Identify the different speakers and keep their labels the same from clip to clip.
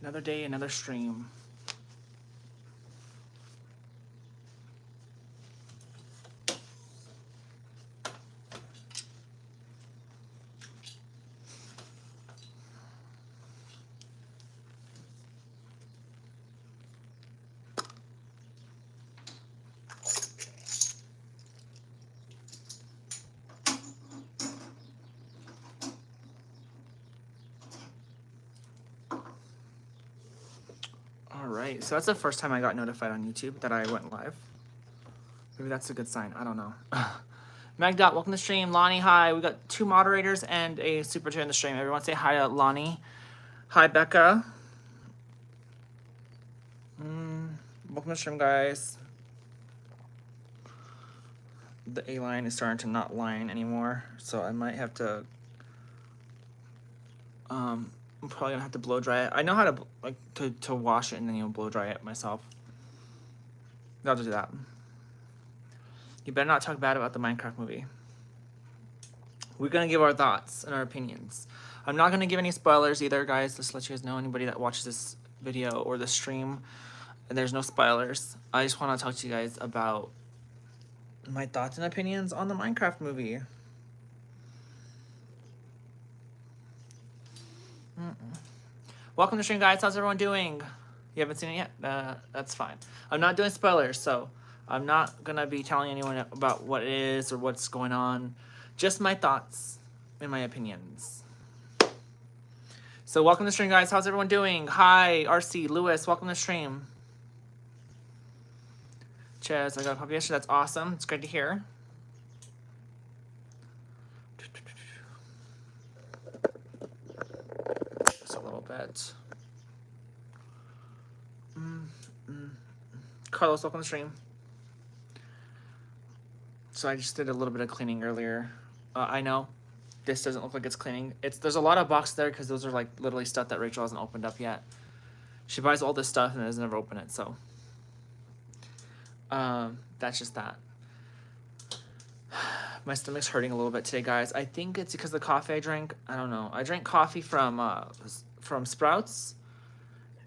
Speaker 1: Another day, another stream. Alright, so that's the first time I got notified on YouTube that I went live. Maybe that's a good sign. I don't know. Magdot, welcome to the stream. Lonnie, hi. We got 2 moderators and a super chat in the stream. Everyone say hi to Lonnie. Hi, Becca. Welcome to the stream, guys. The A line is starting to not line anymore, so I might have to. I'm probably gonna have to blow dry it. I know how to like to wash it and then blow dry it myself. I'll just do that. You better not talk bad about the Minecraft movie. We're gonna give our thoughts and our opinions. I'm not gonna give any spoilers either, guys. Just to let you guys know, anybody that watches this video or the stream, and there's no spoilers. I just want to talk to you guys about my thoughts and opinions on the Minecraft movie. Welcome to the stream, guys. How's everyone doing? You haven't seen it yet? That's fine. I'm not doing spoilers, so I'm not gonna be telling anyone about what it is or what's going on. Just my thoughts and my opinions. So welcome to the stream, guys. How's everyone doing? Hi, RC, Lewis. Welcome to the stream. Chaz, I got a copy yesterday. That's awesome. It's great to hear. Just a little bit. Carlos, welcome to the stream. So I just did a little bit of cleaning earlier. I know this doesn't look like it's cleaning. There's a lot of boxes there because those are like literally stuff that Rachel hasn't opened up yet. She buys all this stuff and doesn't ever open it, so that's just that. My stomach's hurting a little bit today, guys. I think it's because of the coffee I drank. I don't know. I drank coffee from Sprouts,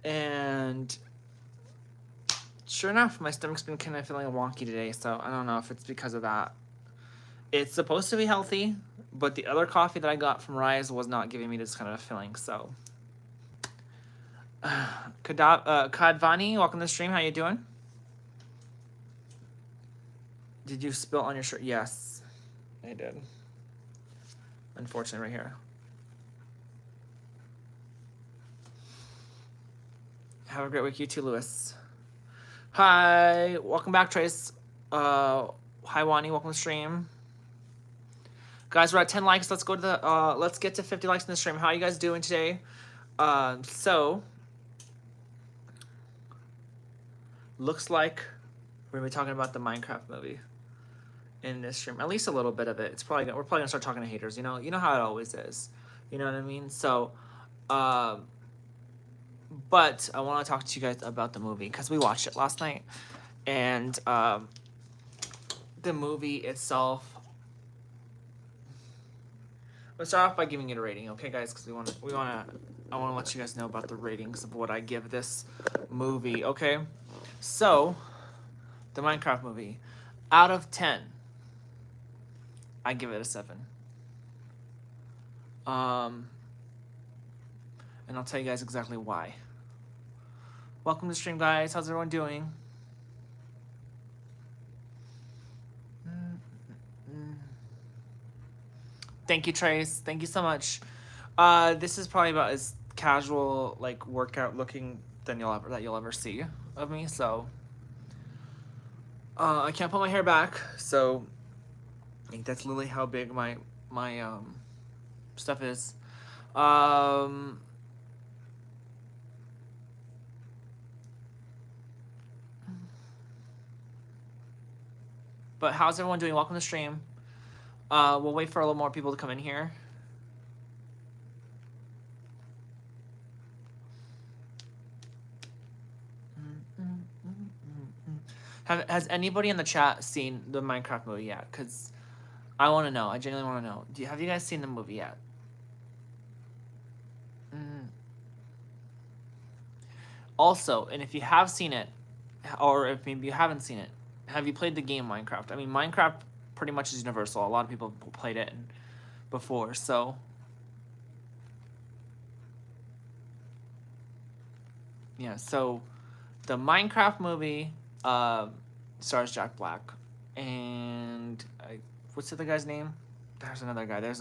Speaker 1: and sure enough, my stomach's been kind of feeling wonky today, so I don't know if it's because of that. It's supposed to be healthy, but the other coffee that I got from Rise was not giving me this kind of feeling, so. Kadvani, welcome to the stream. How you doing? Did you spill on your shirt? Yes, I did. Unfortunately, right here. Have a great week, you too, Lewis. Hi, welcome back, Trace. Hi, Wani, welcome to the stream. Guys, we're at 10 likes. Let's go to the let's get to 50 likes in the stream. How are you guys doing today? So looks like we're gonna be talking about the Minecraft movie in this stream. At least a little bit of it. We're probably gonna start talking to haters. You know how it always is. You know what I mean? So, but I want to talk to you guys about the movie because we watched it last night, and the movie itself. Let's start off by giving it a rating, okay, guys? Because I want to let you guys know about the ratings of what I give this movie, okay? So, the Minecraft movie, out of 10, I give it a 7. And I'll tell you guys exactly why. Welcome to the stream, guys. How's everyone doing? Thank you, Trace. Thank you so much. This is probably about as casual, like, workout looking that you'll ever see of me. So, I can't put my hair back. So, I think that's literally how big my stuff is. But how's everyone doing? Welcome to the stream. We'll wait for a little more people to come in here. Has anybody in the chat seen the Minecraft movie yet? Because I want to know. I genuinely want to know. Have you guys seen the movie yet? Also, and if you have seen it, or if maybe you haven't seen it, have you played the game Minecraft? I mean, Minecraft pretty much is universal. A lot of people played it before, so yeah. So the Minecraft movie stars Jack Black, and what's the other guy's name? There's another guy. There's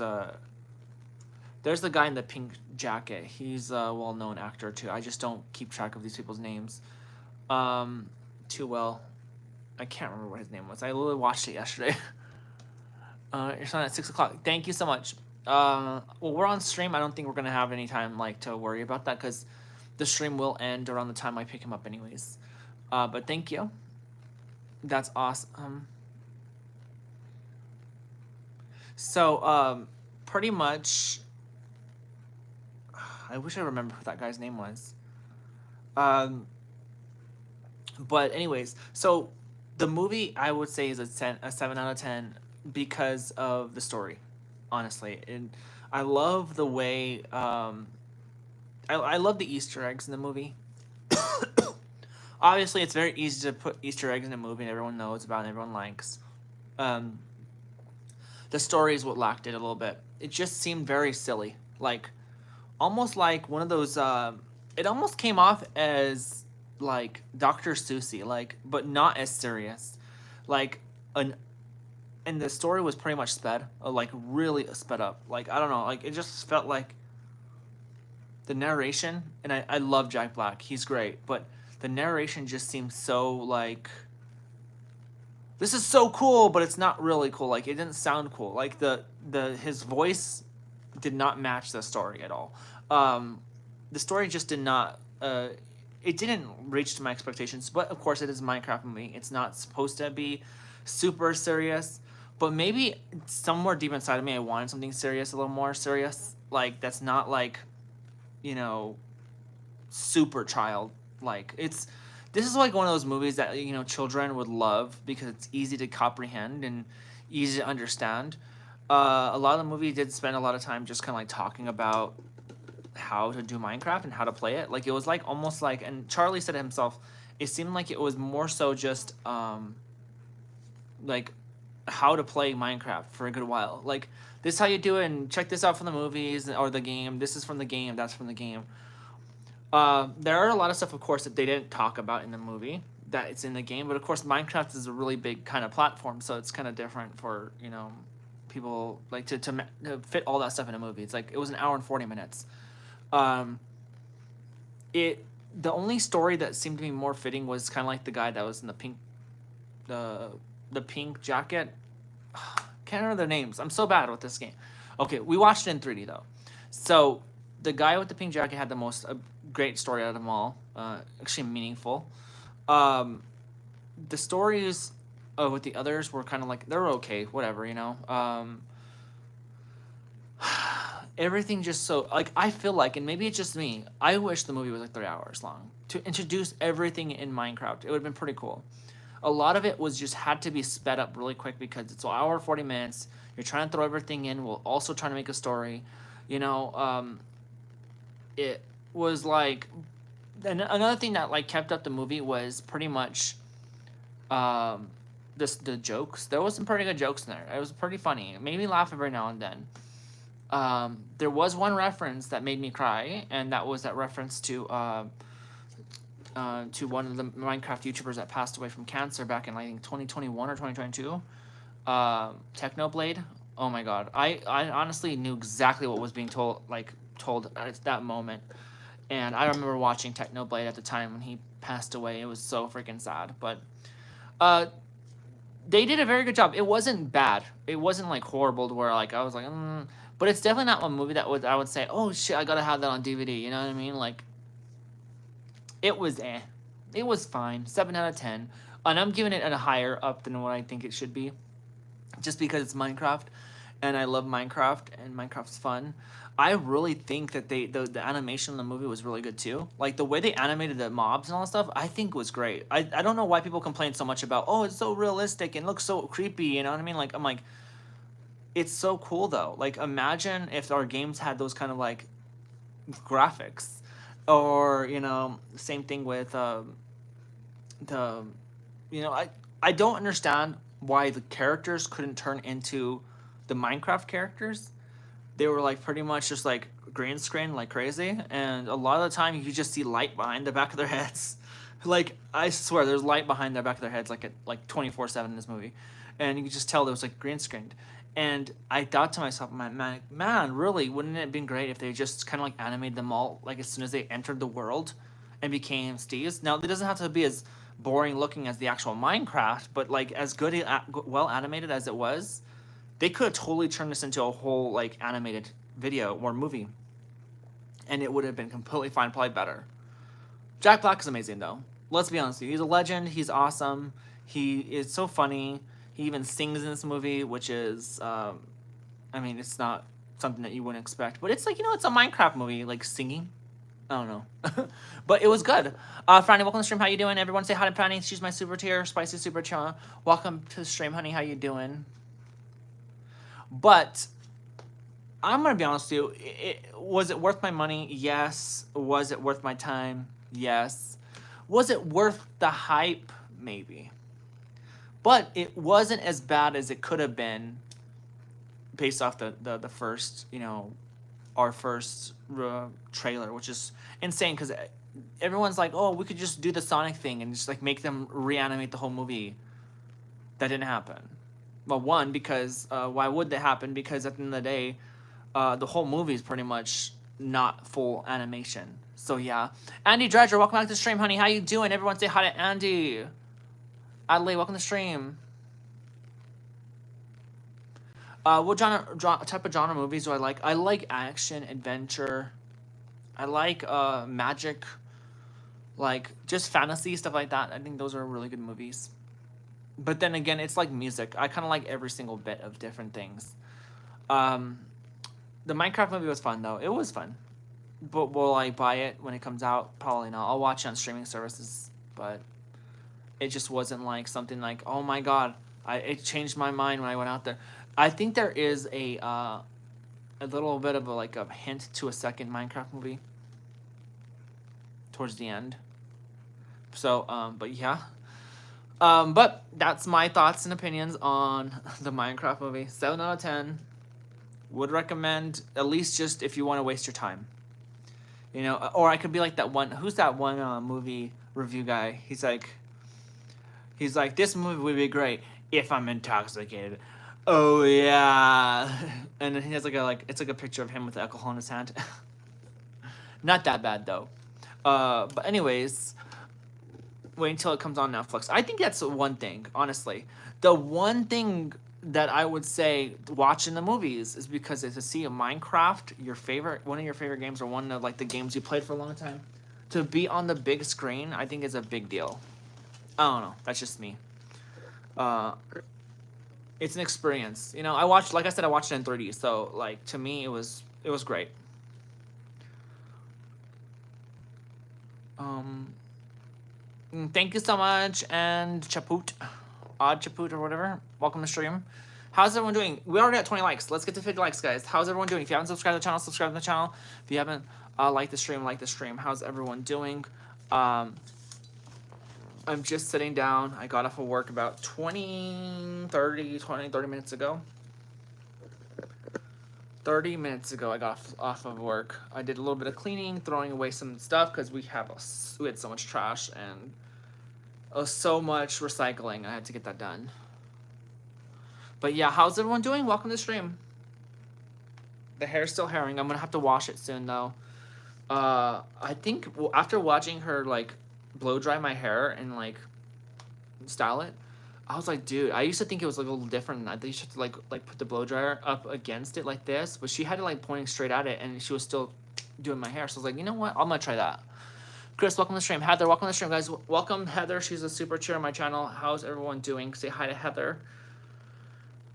Speaker 1: the guy in the pink jacket. He's a well-known actor too. I just don't keep track of these people's names too well. I can't remember what his name was. I literally watched it yesterday. It's on at 6 o'clock. Thank you so much. Well, we're on stream. I don't think we're gonna have any time like to worry about that because the stream will end around the time I pick him up, anyways. But thank you. That's awesome. So, pretty much. I wish I remember who that guy's name was. But anyways, so the movie I would say is a 7 out of 10 because of the story, honestly. And I love the way I love the Easter eggs in the movie. Obviously, it's very easy to put Easter eggs in a movie and everyone knows about and everyone likes. The story is what lacked it a little bit. It just seemed very silly, like almost like one of those. It almost came off as like Dr. Seussy, like, but not as serious, like an. And the story was pretty much sped, like really sped up. Like I don't know, like it just felt like the narration, and I love Jack Black. He's great, but the narration just seems so like this is so cool, but it's not really cool. Like it didn't sound cool. Like his voice did not match the story at all. The story just did not. It didn't reach to my expectations. But of course, it is a Minecraft movie. It's not supposed to be super serious. But maybe somewhere deep inside of me, I wanted something serious, a little more serious. Like that's not like, you know, super child. Like this is like one of those movies that children would love because it's easy to comprehend and easy to understand. A lot of the movie did spend a lot of time just kind of like talking about how to do Minecraft and how to play it. Like it was like almost like, and Charlie said it himself, it seemed like it was more so just like how to play Minecraft for a good while. Like this is how you do it, and check this out from the movies or the game. This is from the game. That's from the game. There are a lot of stuff, of course, that they didn't talk about in the movie that it's in the game. But of course, Minecraft is a really big kind of platform, so it's kind of different for people like to fit all that stuff in a movie. It's like it was an hour and 40 minutes. The only story that seemed to be more fitting was kind of like the guy that was in the pink, the pink jacket. Can't remember their names. I'm so bad with this game. Okay, we watched it in 3D though. So the guy with the pink jacket had the most great story out of them all. Actually meaningful. The stories with the others were kind of like they're okay, whatever, everything just so like I feel like, and maybe it's just me, I wish the movie was like 3 hours long to introduce everything in Minecraft. It would have been pretty cool. A lot of it was just had to be sped up really quick because it's an hour 40 minutes. You're trying to throw everything in while also trying to make a story. It was like, and another thing that like kept up the movie was pretty much the jokes. There was some pretty good jokes in there. It was pretty funny. It made me laugh every now and then. There was one reference that made me cry, and that was that reference to one of the Minecraft YouTubers that passed away from cancer back in I think 2021 or 2022. Technoblade. Oh my god, I honestly knew exactly what was being told at that moment, and I remember watching Technoblade at the time when he passed away. It was so freaking sad, but they did a very good job. It wasn't bad. It wasn't like horrible to where like I was like, but it's definitely not one movie that I would say, oh shit, I gotta have that on DVD. You know what I mean? Like, it was it was fine. 7 out of 10, and I'm giving it a higher up than what I think it should be, just because it's Minecraft, and I love Minecraft, and Minecraft's fun. I really think that the animation in the movie was really good too. Like the way they animated the mobs and all that stuff, I think was great. I don't know why people complain so much about, oh, it's so realistic and looks so creepy. You know what I mean? Like I'm like, it's so cool though. Like imagine if our games had those kind of like graphics. Or same thing with the I don't understand why the characters couldn't turn into the Minecraft characters. They were like pretty much just like green screen like crazy, and a lot of the time you just see light behind the back of their heads. Like I swear, there's light behind the back of their heads like 24/7 in this movie, and you can just tell there was like green screened. And I thought to myself, man, really, wouldn't it have been great if they just kind of like animated them all like as soon as they entered the world and became Steves? Now, it doesn't have to be as boring looking as the actual Minecraft, but like as good, well animated as it was, they could have totally turned this into a whole like animated video or movie, and it would have been completely fine, probably better. Jack Black is amazing though. Let's be honest with you. He's a legend. He's awesome. He is so funny. He even sings in this movie, which is, I mean, it's not something that you wouldn't expect, but it's like, it's a Minecraft movie, like singing. I don't know. But it was good. Franny, welcome to the stream. How you doing? Everyone say hi to Franny. She's my super tier, spicy super tier. Welcome to the stream, honey. How you doing? But I'm going to be honest with you. Was it worth my money? Yes. Was it worth my time? Yes. Was it worth the hype? Maybe. But it wasn't as bad as it could have been based off the first, our first trailer, which is insane because everyone's like, oh, we could just do the Sonic thing and just like make them reanimate the whole movie. That didn't happen. Well, one, because why would that happen? Because at the end of the day, the whole movie is pretty much not full animation. So yeah. Andy Dredger, welcome back to the stream, honey. How you doing? Everyone say hi to Andy. Adelaide, welcome to the stream. What type of genre movies do I like? I like action, adventure. I like magic, like just fantasy, stuff like that. I think those are really good movies. But then again, it's like music. I kind of like every single bit of different things. The Minecraft movie was fun, though. It was fun. But will I buy it when it comes out? Probably not. I'll watch it on streaming services, but it just wasn't like something like, oh my god, it changed my mind when I went out there. I think there is a little bit of a hint to a second Minecraft movie towards the end. So, but yeah. But that's my thoughts and opinions on the Minecraft movie. 7 out of 10. Would recommend, at least just if you want to waste your time. Or I could be like that one, who's that one movie review guy? He's like, this movie would be great if I'm intoxicated. Oh yeah. And then he has it's like a picture of him with alcohol in his hand. Not that bad though. But anyways, wait until it comes on Netflix. I think that's one thing, honestly. The one thing that I would say watching the movies is because to see a Minecraft, one of your favorite games, or one of the games you played for a long time, to be on the big screen, I think is a big deal. I don't know. That's just me. It's an experience. I watched it in 3D, so to me it was great. Thank you so much, and Chaput, Odd Chaput or whatever. Welcome to stream. How's everyone doing? We already got 20 likes. Let's get to 50 likes, guys. How's everyone doing? If you haven't subscribed to the channel, subscribe to the channel. If you haven't liked the stream, like the stream. How's everyone doing? I'm just sitting down. I got off of work about 30 minutes ago. 30 minutes ago, I got off of work. I did a little bit of cleaning, throwing away some stuff because we had so much trash and so much recycling. I had to get that done. But yeah, how's everyone doing? Welcome to the stream. The hair's still hairing. I'm gonna have to wash it soon though. I think after watching her blow dry my hair and style it, I was like, dude, I used to think it was a little different. I think you should put the blow dryer up against it like this, but she had it pointing straight at it, and she was still doing my hair. So I was like, you know what? I'm gonna try that. Chris, welcome to the stream. Heather, welcome to the stream, guys. Welcome, Heather. She's a super cheer on my channel. How's everyone doing? Say hi to Heather.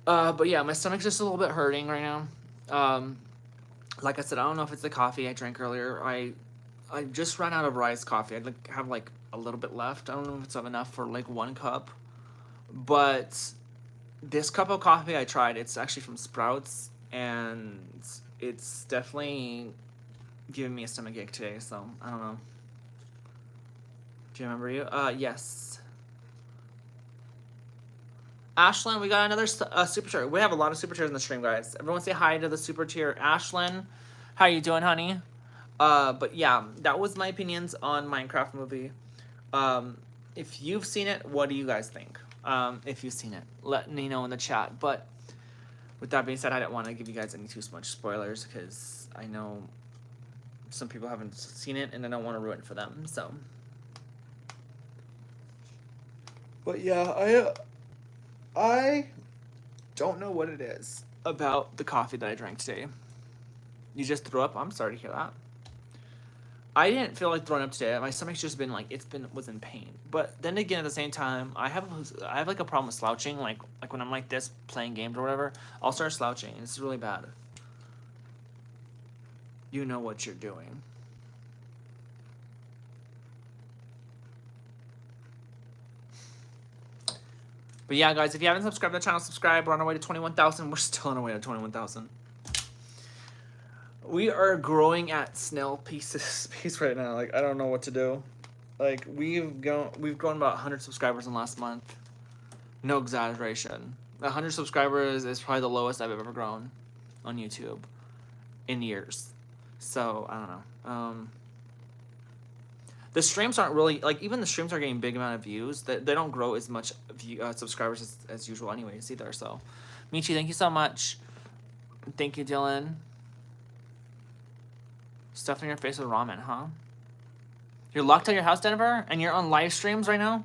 Speaker 1: But yeah, my stomach's just a little bit hurting right now. Like I said, I don't know if it's the coffee I drank earlier. I just ran out of rice coffee. I'd have a little bit left. I don't know if it's enough for 1 cup. But this cup of coffee I tried, it's actually from Sprouts, and it's definitely giving me a stomach ache today, so I don't know. Do you remember you? Yes. Ashlyn, we got another super tier. We have a lot of super tiers in the stream, guys. Everyone say hi to the super tier. Ashlyn, how you doing, honey? But yeah, that was my opinions on Minecraft movie. If you've seen it, what do you guys think? If you've seen it, let me know in the chat. But with that being said, I don't want to give you guys any too much spoilers because I know some people haven't seen it and I don't want to ruin it for them. So, but yeah, I don't know what it is about the coffee that I drank today. You just threw up? I'm sorry to hear that. I didn't feel like throwing up today. My stomach's just been like was in pain. But then again, at the same time, I have like a problem with slouching. Like when I'm like this playing games or whatever, I'll start slouching. It's really bad. You know what you're doing. But yeah, guys, if you haven't subscribed to the channel, subscribe. We're on our way to 21,000. We're still on our way to 21,000. We are growing at snail pace right now. Like, I don't know what to do. Like, we've grown about 100 subscribers in the last month. No exaggeration. 100 subscribers is probably the lowest I've ever grown on YouTube in years. So, I don't know. The streams aren't really, like, even the streams are getting big amount of views. They don't grow as much subscribers as usual anyways either. So, Michi, thank you so much. Thank you, Dylan. Stuffing your face with ramen, huh? You're locked out of your house, Denver? And you're on live streams right now?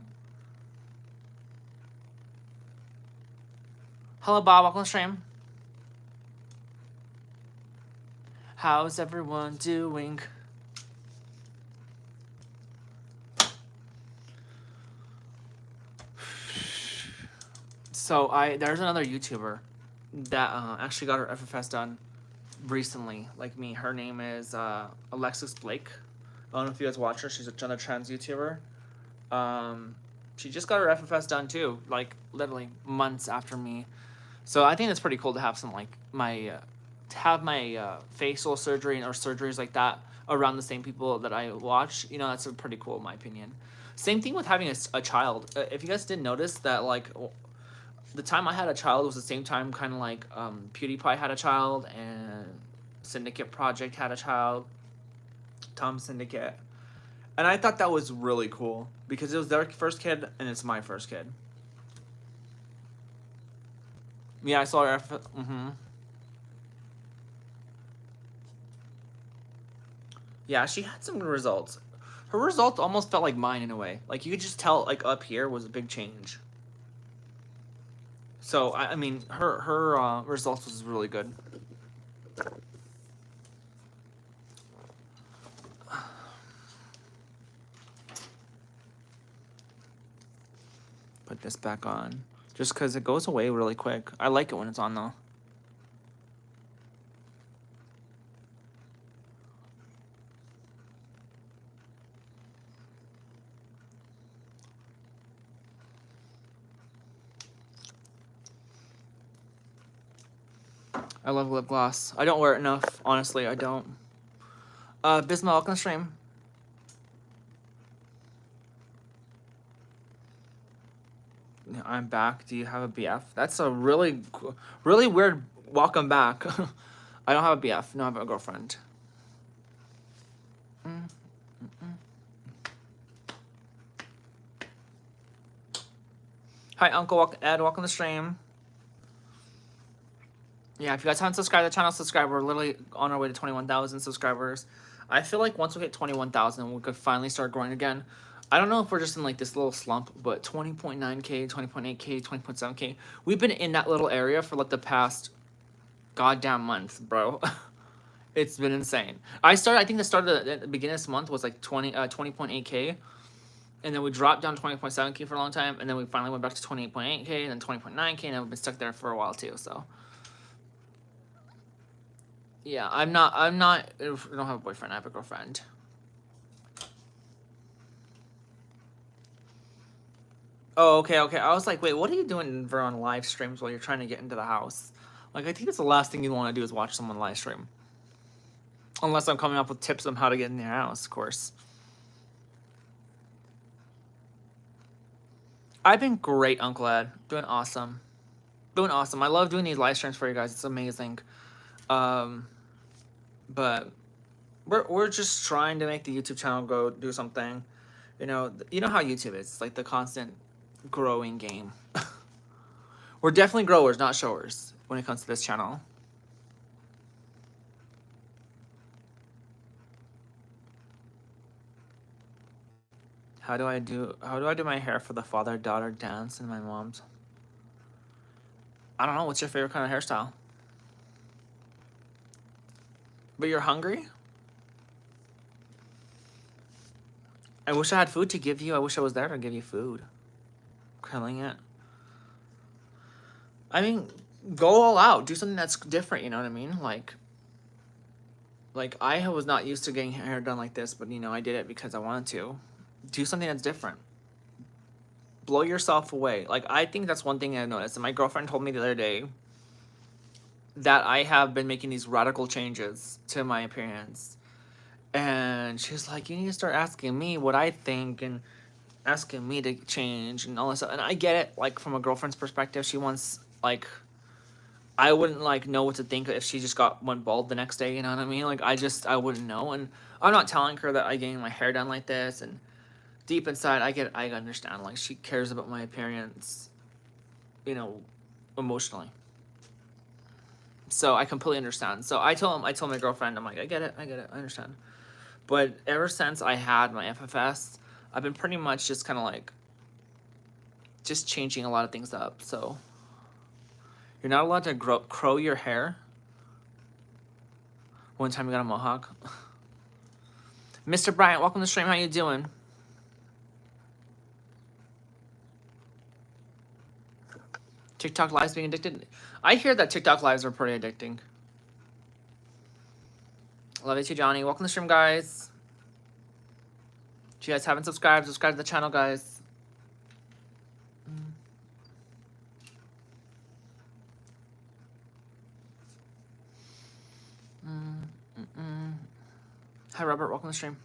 Speaker 1: Hello, Bob. Welcome to the stream. How's everyone doing? So, there's another YouTuber that actually got her FFS done recently, like me. Her name is Alexis Blake. I don't know if you guys watch her. She's another trans YouTuber. She just got her FFS done too, like literally months after me. So I think it's pretty cool to have some like my facial surgery or surgeries like that around the same people that I watch. You know, that's pretty cool in my opinion. Same thing with having a child. If you guys didn't notice that, like the time I had a child was the same time kind of like PewDiePie had a child and Syndicate Project had a child, Tom Syndicate. And I thought that was really cool because it was their first kid and it's my first kid. Yeah, I saw her. Yeah, she had some good results. Her results almost felt like mine in a way. Like you could just tell, like up here was a big change. So I mean, her results was really good. Put this back on, just because it goes away really quick. I like it when it's on though. I love lip gloss. I don't wear it enough, honestly. I don't. Bisma, welcome to stream. I'm back. Do you have a BF? That's a really weird welcome back. I don't have a BF. No, I have a girlfriend. Hi, Uncle Ed. Welcome to the stream. Yeah, if you guys haven't subscribed to the channel, subscribe. We're literally on our way to 21,000 subscribers. I feel like once we hit 21,000, we could finally start growing again. I don't know if we're just in like this little slump, but 20.9K, 20.8K, 20.7K. We've been in that little area for like the past goddamn month, bro. It's been insane. I think the start of the beginning of this month was like 20.8K. And then we dropped down to 20.7K for a long time. And then we finally went back to 28.8K and then 20.9K. And then we've been stuck there for a while too, so. Yeah, I don't have a boyfriend, I have a girlfriend. Oh, okay. I was like, wait, what are you doing on live streams while you're trying to get into the house? Like, I think that's the last thing you want to do is watch someone live stream. Unless I'm coming up with tips on how to get in their house, of course. I've been great, Uncle Ed. Doing awesome. Doing awesome. I love doing these live streams for you guys. It's amazing. But we're just trying to make the YouTube channel go do something. You know how YouTube is. It's like the constant growing game. We're definitely growers, not showers, when it comes to this channel. How do I do my hair for the father-daughter dance and my mom's? I don't know. What's your favorite kind of hairstyle? But you're hungry? I wish I had food to give you. I wish I was there to give you food. Killing it. I mean, go all out. Do something that's different, you know what I mean? Like I was not used to getting hair done like this, but, you know, I did it because I wanted to. Do something that's different. Blow yourself away. Like, I think that's one thing I noticed. And my girlfriend told me the other day that I have been making these radical changes to my appearance. And she's like, you need to start asking me what I think and asking me to change and all this stuff. And I get it, like, from a girlfriend's perspective. She wants, like, I wouldn't, like, know what to think if she just went bald the next day, you know what I mean? Like, I wouldn't know. And I'm not telling her that I getting my hair done like this. And deep inside, I understand. Like, she cares about my appearance, you know, emotionally. So I completely understand. So I told my girlfriend, I'm like, I get it, I understand. But ever since I had my FFS, I've been pretty much just kind of like, just changing a lot of things up. So you're not allowed to crow your hair. One time you got a mohawk. Mr. Bryant, welcome to the stream. How you doing? TikTok lives being addicted. I hear that TikTok lives are pretty addicting. Love you too, Johnny. Welcome to the stream, guys. If you guys haven't subscribed, subscribe to the channel, guys. Hi, Robert. Welcome to the stream.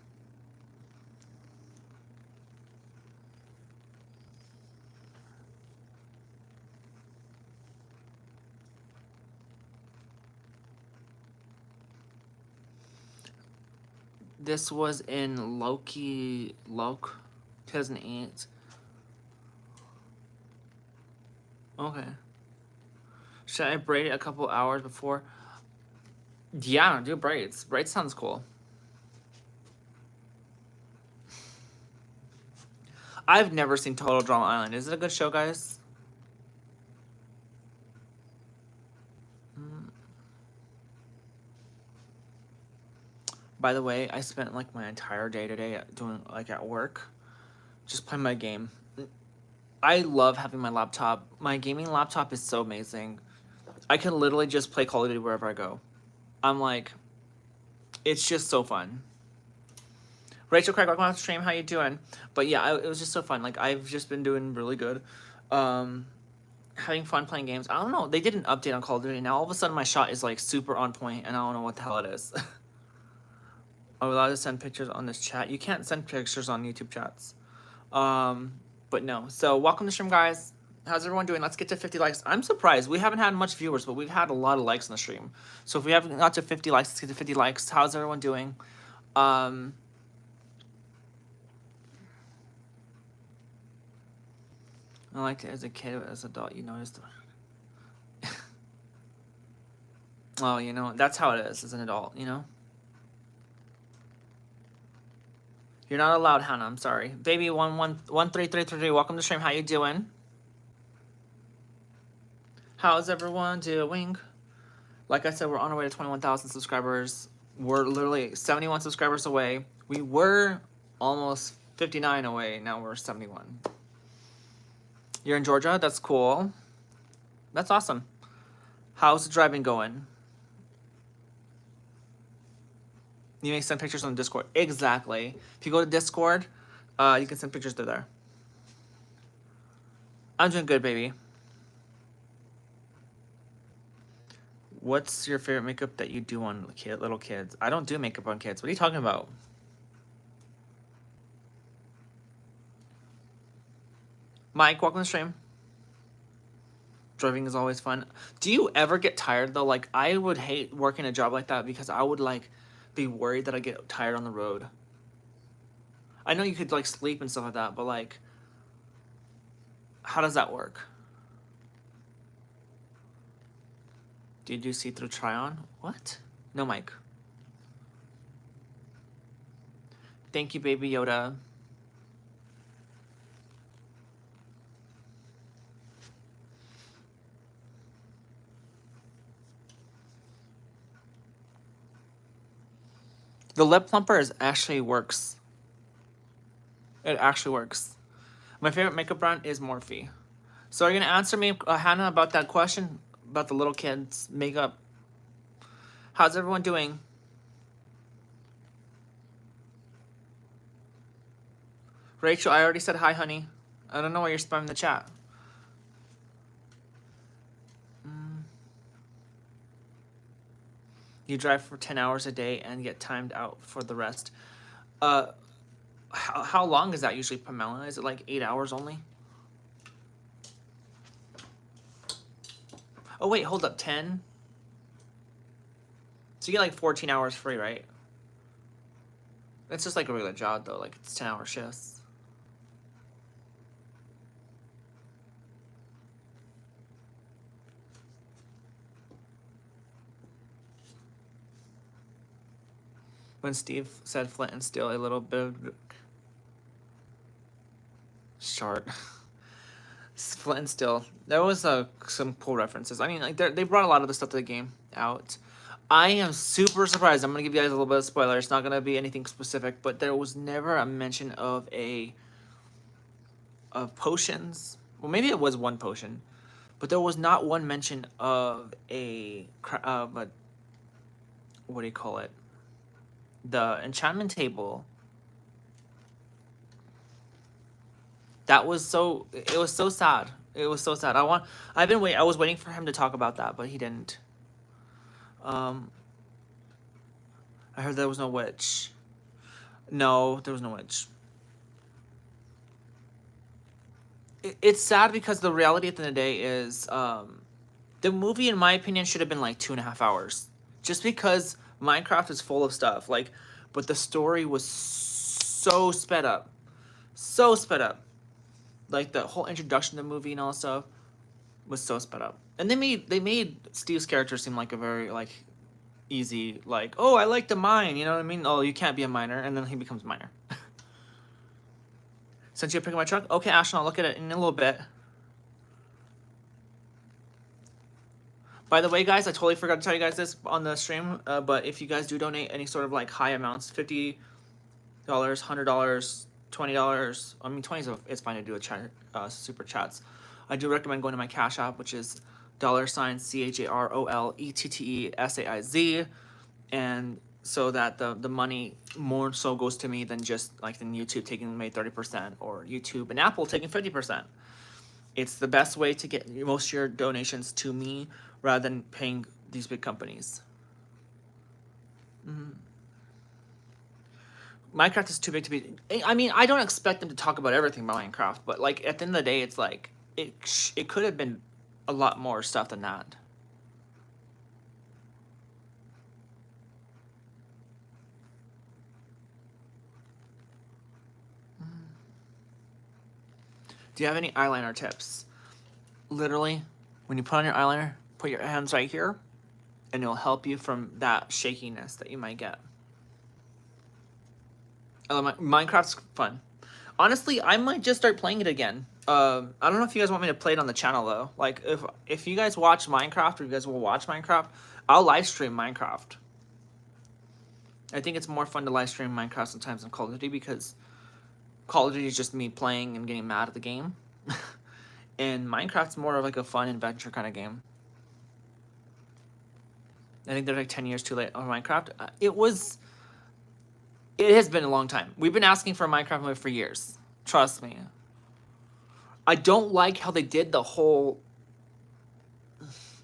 Speaker 1: This was in Loki 2008. Okay. Should I braid it a couple hours before? Yeah, do braids. Braids sounds cool. I've never seen Total Drama Island. Is it a good show, guys? By the way, I spent like my entire day today doing like at work, just playing my game. I love having my laptop. My gaming laptop is so amazing. I can literally just play Call of Duty wherever I go. I'm like, it's just so fun. Rachel Craig, welcome to the stream. How you doing? But yeah, it was just so fun. Like, I've just been doing really good. Having fun playing games. I don't know. They did an update on Call of Duty. Now, all of a sudden, my shot is, like, super on point, and I don't know what the hell it is. I'm allowed to send pictures on this chat. You can't send pictures on YouTube chats. But no. So, welcome to the stream, guys. How's everyone doing? Let's get to 50 likes. I'm surprised. We haven't had much viewers, but we've had a lot of likes on the stream. So, if we haven't got to 50 likes, let's get to 50 likes. How's everyone doing? I liked it as a kid, but as an adult, you noticed. Oh, you know, that's how it is as an adult, you know? You're not allowed, Hannah. I'm sorry. Baby 13333, welcome to stream. How you doing? How's everyone doing? Like I said, we're on our way to 21,000 subscribers. We're literally 71 subscribers away. We were almost 59 away. Now we're 71. You're in Georgia? That's cool. That's awesome. How's the driving going? You may send pictures on Discord. Exactly. If you go to Discord, you can send pictures through there. I'm doing good, baby. What's your favorite makeup that you do on little kids? I don't do makeup on kids. What are you talking about? Mike, welcome to the stream. Driving is always fun. Do you ever get tired though? Like, I would hate working a job like that because I would like be worried that I get tired on the road. I know you could like sleep and stuff like that, but like, how does that work? Do you do see-through try-on? What? No, Mike. Thank you, Baby Yoda. The lip plumper actually works. It actually works. My favorite makeup brand is Morphe. So are you gonna answer me, Hannah, about that question about the little kids' makeup? How's everyone doing? Rachel, I already said hi, honey. I don't know why you're spamming the chat. You drive for 10 hours a day and get timed out for the rest. How long is that usually, Pamela? Is it like 8 hours only? Oh wait, hold up, 10? So you get like 14 hours free, right? It's just like a regular job though, like it's 10-hour shifts. When Steve said Flint and Steel, a little bit short. Flint and Steel. There was some cool references. I mean, like they brought a lot of the stuff to the game out. I am super surprised. I'm gonna give you guys a little bit of spoiler. It's not gonna be anything specific, but there was never a mention of potions. Well, maybe it was one potion, but there was not one mention of a what do you call it? The enchantment table. That was so. It was so sad. It was so sad. I was waiting for him to talk about that, but he didn't. I heard there was no witch. No, there was no witch. It's sad because the reality at the end of the day is, the movie, in my opinion, should have been like 2.5 hours. Just because Minecraft is full of stuff, like, but the story was so sped up. So sped up. Like, the whole introduction to the movie and all that stuff was so sped up. And they made Steve's character seem like a very, like, easy, like, oh, I like to mine, you know what I mean? Oh, you can't be a miner, and then he becomes a miner. Since you're picking my truck? Okay, Ashton, I'll look at it in a little bit. By the way, guys, I totally forgot to tell you guys this on the stream, but if you guys do donate any sort of, like, high amounts, $50, $100, $20, I mean, 20 is fine to do a super chats. I do recommend going to my Cash App, which is $CHAROLETTESAIZ, and so that the money more so goes to me than just like than YouTube taking maybe 30% or YouTube and Apple taking 50%. It's the best way to get most of your donations to me rather than paying these big companies. Minecraft is too big to be. I mean, I don't expect them to talk about everything about Minecraft, but like at the end of the day, it's like it could have been a lot more stuff than that. Do you have any eyeliner tips? Literally, when you put on your eyeliner, put your hands right here, and it'll help you from that shakiness that you might get. Minecraft's fun. Honestly, I might just start playing it again. I don't know if you guys want me to play it on the channel though. Like if you guys watch Minecraft or you guys will watch Minecraft, I'll live stream Minecraft. I think it's more fun to live stream Minecraft sometimes than Call of Duty because Call of Duty is just me playing and getting mad at the game. And Minecraft's more of like a fun adventure kind of game. I think they're like 10 years too late on Minecraft. It has been a long time. We've been asking for a Minecraft movie for years. Trust me. I don't like how they did the whole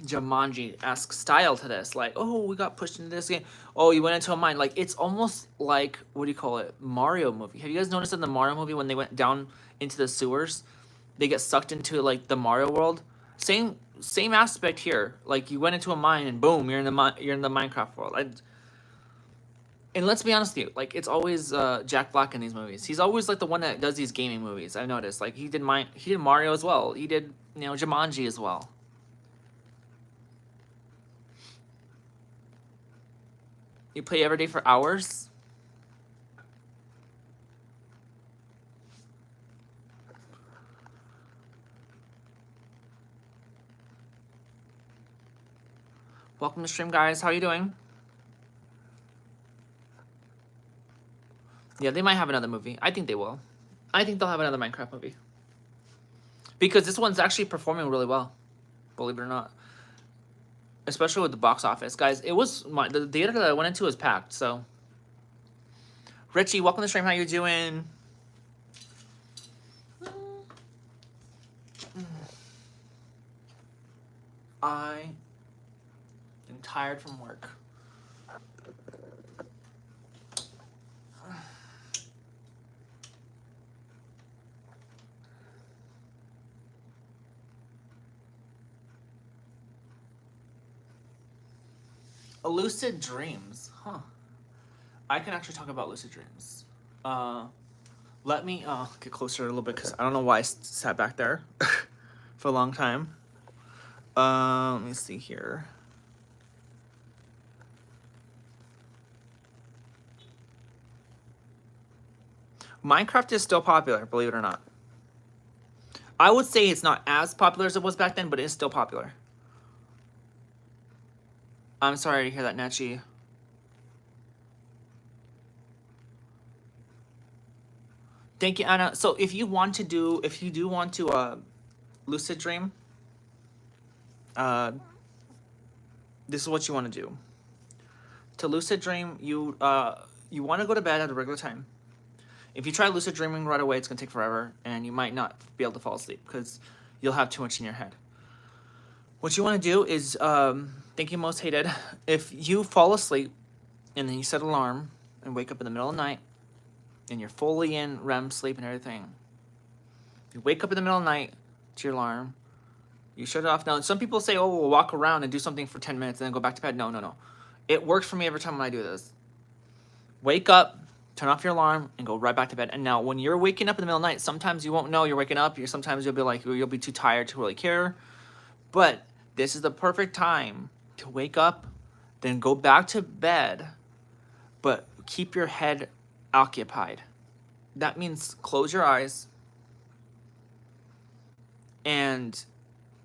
Speaker 1: Jumanji-esque style to this. Like, oh, we got pushed into this game. Oh, you went into a mine. Like, it's almost like, what do you call it? Mario movie. Have you guys noticed in the Mario movie when they went down into the sewers, they get sucked into like the Mario world? Same aspect here. Like, you went into a mine and boom, you're in the Minecraft world. And let's be honest with you, like, it's always Jack Black in these movies. He's always like the one that does these gaming movies. I've noticed. Like, he did Mario as well. He did, Jumanji as well. You play every day for hours? Welcome to stream, guys. How you doing? Yeah, they might have another movie. I think they will. I think they'll have another Minecraft movie. Because this one's actually performing really well. Believe it or not. Especially with the box office. Guys, the theater that I went into was packed, so. Richie, welcome to the stream. How you doing? I am tired from work. Lucid dreams, huh? I can actually talk about lucid dreams. Let me get closer a little bit because I don't know why I sat back there for a long time. Let me see here. Minecraft is still popular, believe it or not. I would say it's not as popular as it was back then, but it is still popular. I'm sorry to hear that, Nachi. Thank you, Anna. So if you do want to lucid dream, this is what you want to do. To lucid dream, you want to go to bed at a regular time. If you try lucid dreaming right away, it's gonna take forever, and you might not be able to fall asleep because you'll have too much in your head. What you want to do is, thank you, most hated. If you fall asleep, and then you set an alarm and wake up in the middle of the night, and you're fully in REM sleep and everything, you wake up in the middle of the night to your alarm, you shut it off. Now, some people say, oh, we'll walk around and do something for 10 minutes and then go back to bed. No. It works for me every time when I do this. Wake up, turn off your alarm, and go right back to bed. And now, when you're waking up in the middle of the night, sometimes you won't know you're waking up. Sometimes you'll be like, you'll be too tired to really care. But this is the perfect time to wake up, then go back to bed, but keep your head occupied. That means close your eyes, and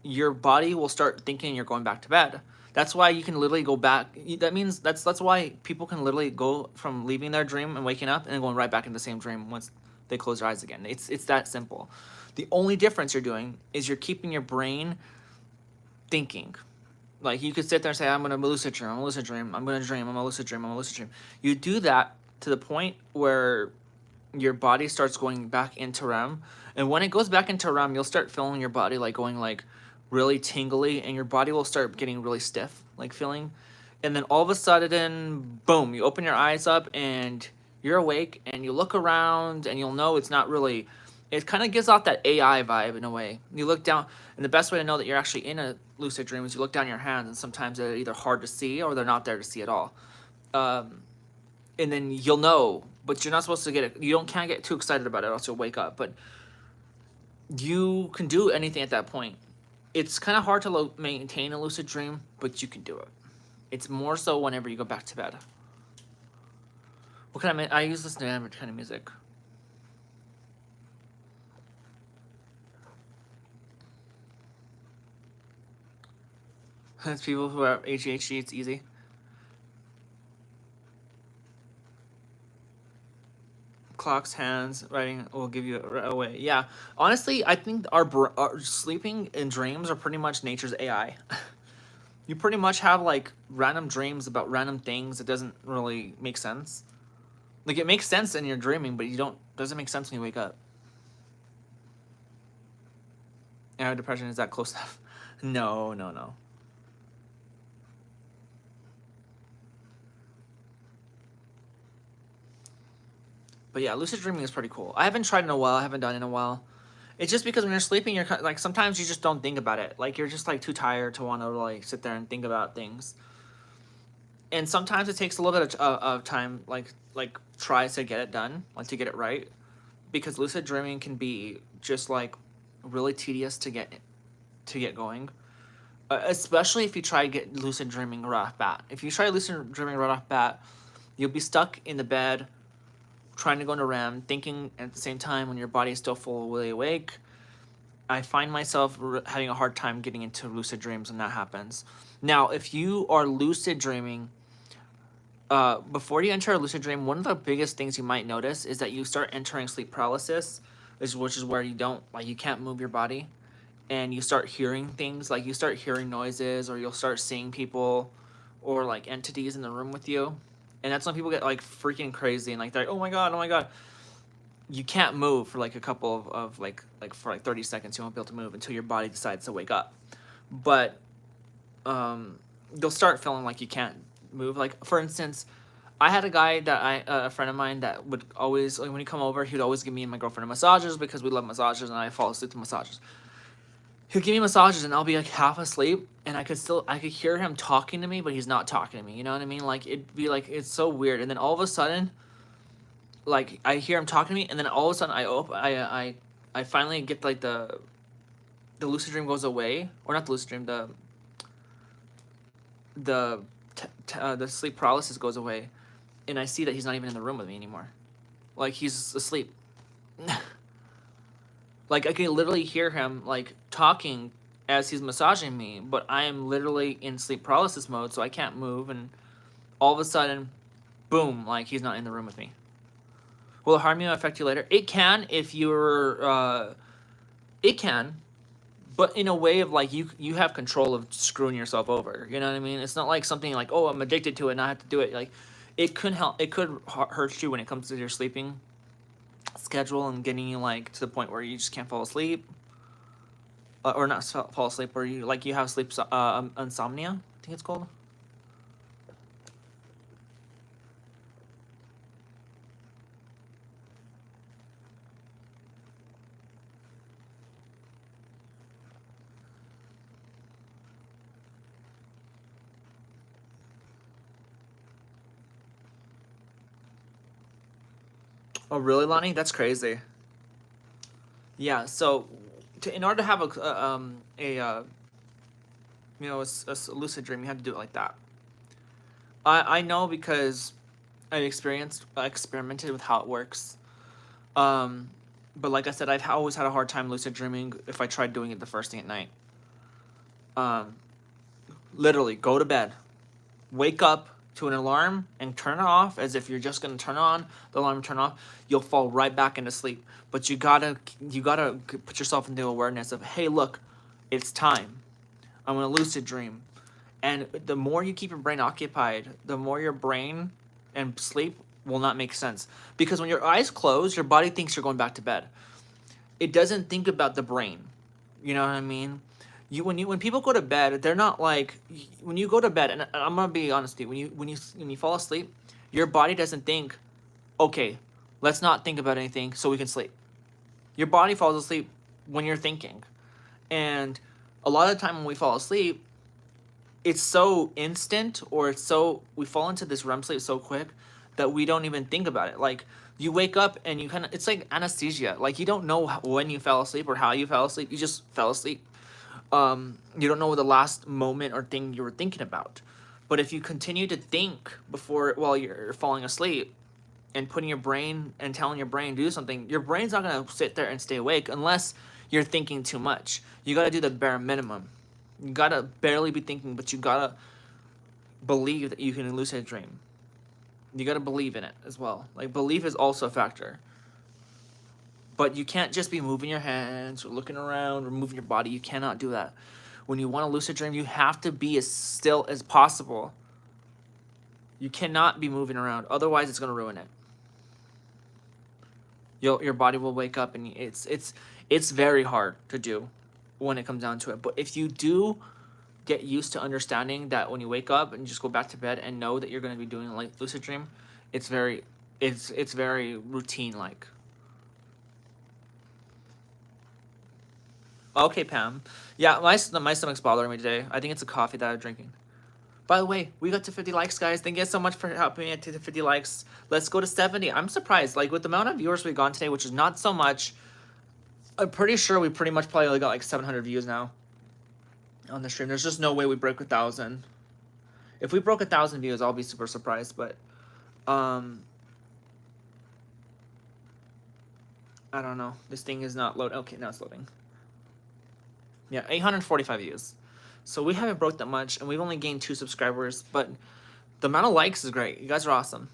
Speaker 1: your body will start thinking you're going back to bed. That's why you can literally go back. That means that's why people can literally go from leaving their dream and waking up and going right back in the same dream once they close their eyes again. It's that simple. The only difference you're doing is you're keeping your brain thinking. Like, you could sit there and say, I'm going to lucid dream, I'm a lucid dream, I'm going to dream, I'm a lucid dream, I'm a lucid dream. You do that to the point where your body starts going back into REM. And when it goes back into REM, you'll start feeling your body like going like really tingly, and your body will start getting really stiff, like feeling. And then all of a sudden, boom, you open your eyes up and you're awake, and you look around and you'll know it's not really, it kind of gives off that AI vibe in a way. You look down, and the best way to know that you're actually in a lucid dream is you look down your hands, and sometimes they're either hard to see or they're not there to see at all. And then you'll know, but you're not supposed to can't get too excited about it, or else you'll wake up. But you can do anything at that point. It's kind of hard to maintain a lucid dream, but you can do it. It's more so whenever you go back to bed. What kind of I use this kind of music. It's people who have ADHD, it's easy. Clocks, hands, writing will give you away. Yeah, honestly, I think our sleeping and dreams are pretty much nature's AI. You pretty much have like random dreams about random things that doesn't really make sense. Like, it makes sense in your dreaming, but doesn't make sense when you wake up. Yeah, depression is that close enough? No. But yeah, lucid dreaming is pretty cool. I haven't tried in a while. I haven't done it in a while. It's just because when you're sleeping, you're like sometimes you just don't think about it. Like you're just like too tired to want to like sit there and think about things. And sometimes it takes a little bit of time, like tries to get it done, like to get it right, because lucid dreaming can be just like really tedious to get going. Especially if you try to get lucid dreaming right off bat. If you try lucid dreaming right off bat, you'll be stuck in the bed trying to go into REM, thinking at the same time when your body is still fully awake. I find myself having a hard time getting into lucid dreams when that happens. Now, if you are lucid dreaming, before you enter a lucid dream, one of the biggest things you might notice is that you start entering sleep paralysis, which is where you can't move your body, and you start hearing things, like you start hearing noises, or you'll start seeing people, or like entities in the room with you. And that's when people get like freaking crazy and like they're like, oh my god, oh my god. You can't move for like a couple of like for like 30 seconds. You won't be able to move until your body decides to wake up. But you'll start feeling like you can't move. Like for instance, I had a guy that a friend of mine that would always, like when he come over, he'd always give me and my girlfriend massages because we love massages and I fall asleep to massages. He'll give me massages and I'll be like half asleep and I could hear him talking to me, but he's not talking to me. You know what I mean? Like it'd be like, it's so weird. And then all of a sudden, like I hear him talking to me, and then all of a sudden I finally get like the lucid dream goes away, or not the lucid dream, the sleep paralysis goes away, and I see that he's not even in the room with me anymore, like he's asleep. Like I can literally hear him like talking as he's massaging me, but I am literally in sleep paralysis mode, so I can't move, and all of a sudden, boom, like he's not in the room with me. Will it harm you and affect you later? It can if you're, it can, but in a way of like you have control of screwing yourself over. You know what I mean? It's not like something like, oh, I'm addicted to it and I have to do it. Like, it could help. It could hurt you when it comes to your sleeping schedule and getting you like to the point where you just can't fall asleep, or not fall asleep, or you have sleep insomnia. I think it's called. Oh, really, Lonnie? That's crazy. Yeah. So, in order to have a lucid dream, you have to do it like that. I know because I experimented with how it works. Um, but like I said, I've always had a hard time lucid dreaming if I tried doing it the first thing at night. Um, Literally, go to bed, wake up to an alarm, and turn it off as if you're just gonna turn on the alarm and turn off. You'll fall right back into sleep. But you gotta put yourself into awareness of, hey, look, it's time. I'm gonna lucid dream. And the more you keep your brain occupied, the more your brain and sleep will not make sense. Because when your eyes close, your body thinks you're going back to bed. It doesn't think about the brain. You know what I mean? When people go to bed, they're not like, when you go to bed, and I'm gonna be honest with you, when you fall asleep, your body doesn't think, okay, let's not think about anything so we can sleep. Your body falls asleep when you're thinking. And a lot of the time when we fall asleep, it's so instant, or we fall into this REM sleep so quick that we don't even think about it. Like you wake up and it's like anesthesia. Like you don't know when you fell asleep or how you fell asleep. You just fell asleep. You don't know the last moment or thing you were thinking about. But if you continue to think while you're falling asleep and putting your brain and telling your brain to do something, your brain's not gonna sit there and stay awake unless you're thinking too much. You gotta do the bare minimum. You gotta barely be thinking, but you gotta believe that you can lucid dream. You gotta believe in it as well. Like, belief is also a factor. But you can't just be moving your hands or looking around or moving your body. You cannot do that. When you want to lucid dream, you have to be as still as possible. You cannot be moving around. Otherwise, it's going to ruin it. Your body will wake up, and it's very hard to do when it comes down to it. But if you do get used to understanding that when you wake up and just go back to bed and know that you're going to be doing like lucid dream, it's very It's very routine like. Okay, Pam. Yeah, my stomach's bothering me today. I think it's a coffee that I'm drinking. By the way, we got to 50 likes, guys. Thank you so much for helping me to 50 likes. Let's go to 70. I'm surprised. Like, with the amount of viewers we've gone today, which is not so much, I'm pretty sure we pretty much probably only got like 700 views now on the stream. There's just no way we break 1,000. If we broke 1,000 views, I'll be super surprised. But, I don't know. This thing is not loading. Okay, now it's loading. Yeah, 845 views. So we haven't broke that much, and we've only gained 2 subscribers, but the amount of likes is great. You guys are awesome.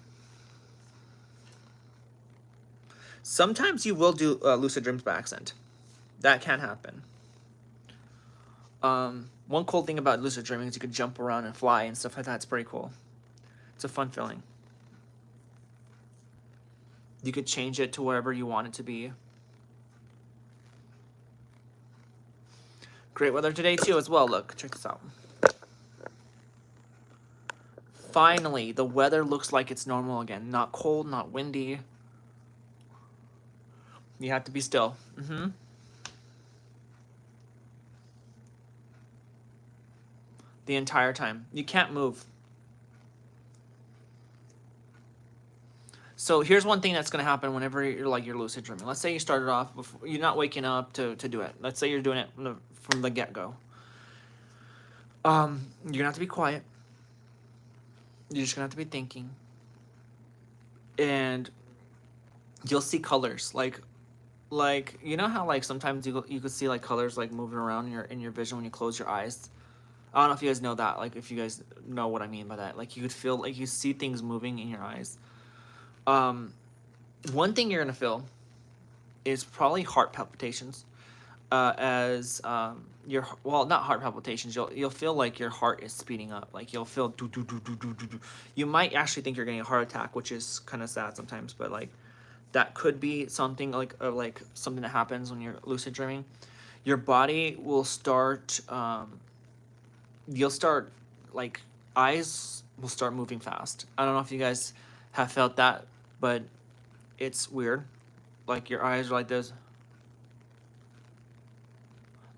Speaker 1: Sometimes you will do lucid dreams by accident. That can happen. One cool thing about lucid dreaming is you could jump around and fly and stuff like that. It's pretty cool. It's a fun feeling. You could change it to wherever you want it to be. Great weather today too as well. Look, check this out. Finally, the weather looks like it's normal again. Not cold, not windy. You have to be still. The entire time. You can't move. So here's one thing that's going to happen whenever you're lucid dreaming. Let's say you started off before, you're not waking up to do it. Let's say you're doing it from the get-go. You're going to have to be quiet. You're just going to have to be thinking. And you'll see colors. Like you know how like sometimes you could see like colors like moving around in your vision when you close your eyes? I don't know if you guys know that. Like if you guys know what I mean by that. Like you could feel like you see things moving in your eyes. One thing you're gonna feel is probably heart palpitations. Not heart palpitations. You'll feel like your heart is speeding up. Like you'll feel do do do do do do do. You might actually think you're getting a heart attack, which is kind of sad sometimes. But like that could be something like something that happens when you're lucid dreaming. Your body will start. You'll start like eyes will start moving fast. I don't know if you guys have felt that, but it's weird. Like your eyes are like this.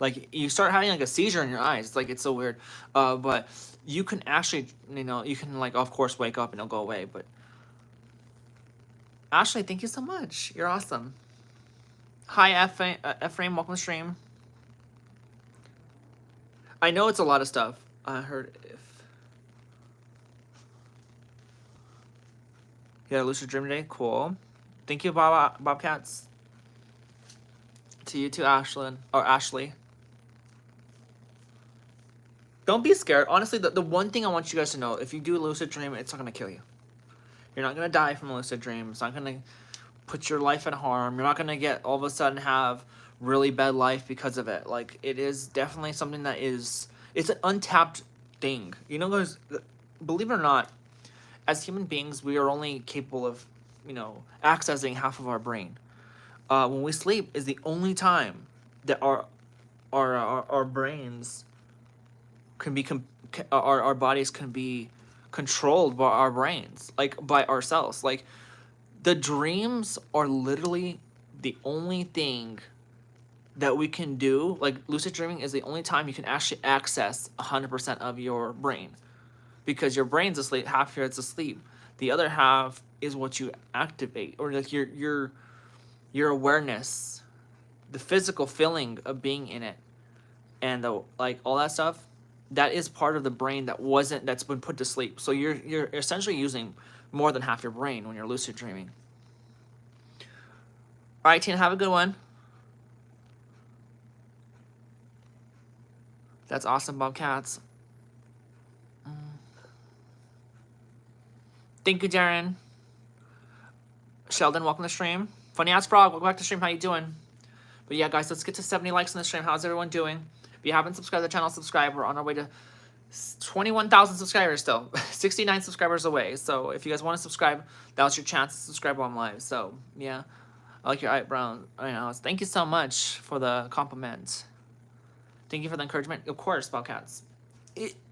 Speaker 1: Like you start having like a seizure in your eyes. It's like it's so weird. But you can actually, you can like of course wake up and it'll go away. But Ashley, thank you so much. You're awesome. Hi Ephraim, welcome to stream. I know it's a lot of stuff. I heard you had a lucid dream today. Cool. Thank you, Bobcats. To you too, Ashley. Don't be scared. Honestly, the one thing I want you guys to know, if you do a lucid dream, it's not going to kill you. You're not going to die from a lucid dream. It's not going to put your life in harm. You're not going to get all of a sudden have really bad life because of it. Like, it is definitely something that is... It's an untapped thing. You know, guys, believe it or not, as human beings, we are only capable of, accessing half of our brain. When we sleep is the only time that our brains can be our bodies can be controlled by our brains, like by ourselves. Like the dreams are literally the only thing that we can do. Like lucid dreaming is the only time you can actually access 100% of your brain, because your brain's asleep, half here it's asleep, the other half is what you activate, or like your awareness, the physical feeling of being in it, and like all that stuff, that is part of the brain that's been put to sleep. So you're essentially using more than half your brain when you're lucid dreaming. All right, Tina, have a good one. That's awesome, Bobcats. Thank you, Darren. Sheldon, welcome to the stream. Funny Ass Frog, welcome back to the stream. How you doing? But yeah, guys, let's get to 70 likes on the stream. How's everyone doing? If you haven't subscribed to the channel, subscribe. We're on our way to 21,000 subscribers still. 69 subscribers away. So if you guys want to subscribe, that was your chance to subscribe while I'm live. So yeah, I like your eyebrows. I know. Thank you so much for the compliment. Thank you for the encouragement. Of course, Bobcats.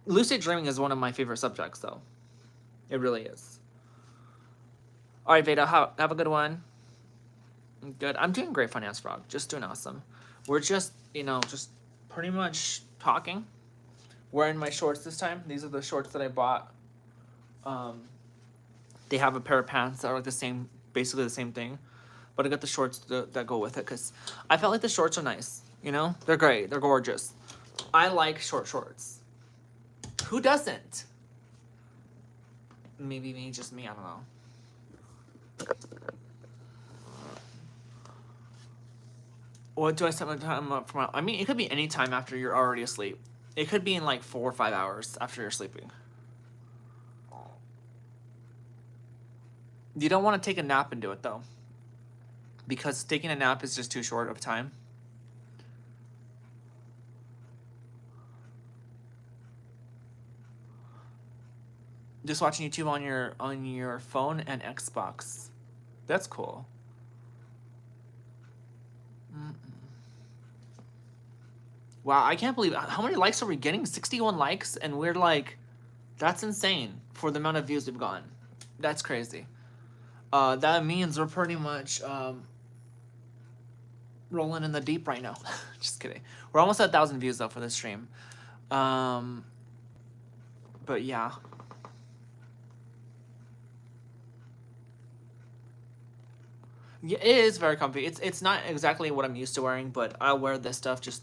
Speaker 1: Lucid dreaming is one of my favorite subjects, though. It really is. All right, Veda, have a good one. Good. I'm doing great, Finance Frog. Just doing awesome. We're just, just pretty much talking. Wearing my shorts this time. These are the shorts that I bought. They have a pair of pants that are like the same, basically the same thing. But I got the shorts that go with it because I felt like the shorts are nice. They're great. They're gorgeous. I like short shorts. Who doesn't? Maybe me, just me. I don't know. What do I set my time up for? I mean, it could be any time after you're already asleep. It could be in like 4 or 5 hours after you're sleeping. You don't want to take a nap and do it though, because taking a nap is just too short of time. Just watching YouTube on your phone and Xbox. That's cool. Wow, I can't believe how many likes are we getting? 61 likes, and we're like, that's insane for the amount of views we've gotten. That's crazy. That means we're pretty much rolling in the deep right now. Just kidding. We're almost at 1,000 views though for this stream. But yeah. Yeah, it is very comfy. It's not exactly what I'm used to wearing, but I wear this stuff just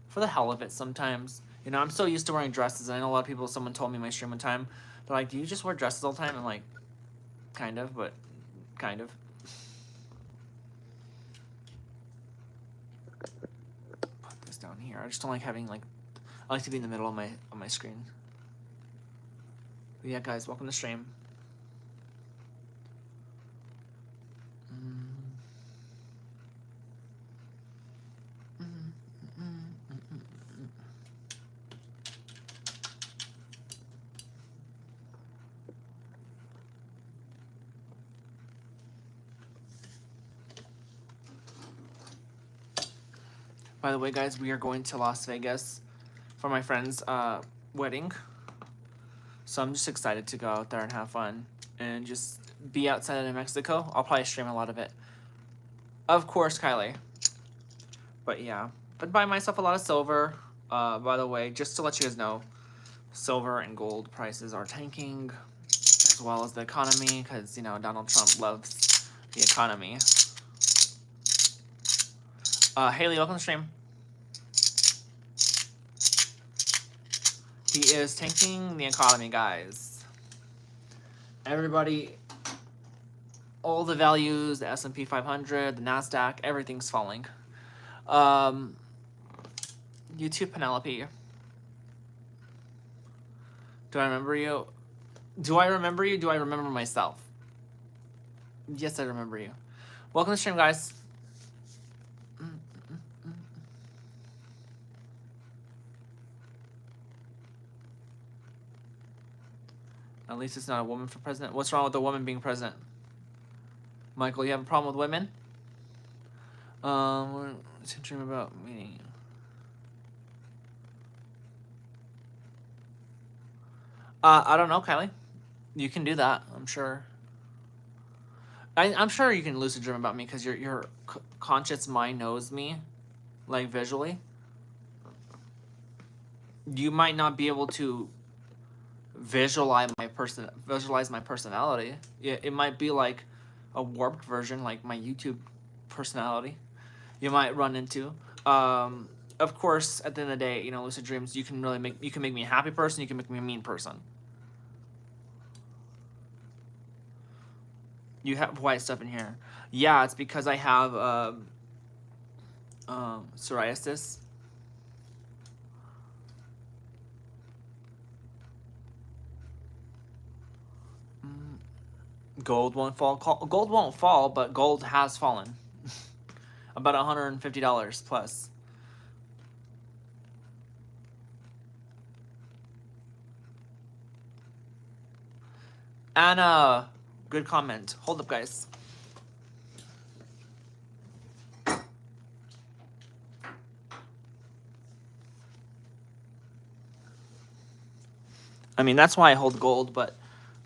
Speaker 1: for the hell of it sometimes. I'm so used to wearing dresses, and I know a lot of people, someone told me in my stream one time, they're like, do you just wear dresses all the time? I'm like, kind of, but kind of. Put this down here. I just don't like having, I like to be in the middle of my screen. But yeah, guys, welcome to the stream. By the way, guys, we are going to Las Vegas for my friend's wedding. So I'm just excited to go out there and have fun and just be outside of New Mexico. I'll probably stream a lot of it. Of course, Kylie. But yeah, I'd buy myself a lot of silver. By the way, just to let you guys know, silver and gold prices are tanking, as well as the economy, because, Donald Trump loves the economy. Haley, welcome to the stream. He is tanking the economy, guys. Everybody, all the values, the S&P 500, the NASDAQ, everything's falling. YouTube Penelope. Do I remember you? Do I remember you? Do I remember myself? Yes, I remember you. Welcome to the stream, guys. At least it's not a woman for president. What's wrong with a woman being president? Michael, you have a problem with women? It's a dream about meeting you. I don't know, Kylie. You can do that, I'm sure. I'm sure you can lucid dream about me because your conscious mind knows me, visually. You might not be able to visualize my personality. It might be like a warped version, like my YouTube personality. You might run into. Of course, at the end of the day, lucid dreams, you can make me a happy person, you can make me a mean person. You have white stuff in here. Yeah, it's because I have psoriasis. Gold won't fall. Gold won't fall, but gold has fallen. About $150 plus. Anna, good comment. Hold up, guys. I mean, that's why I hold gold, but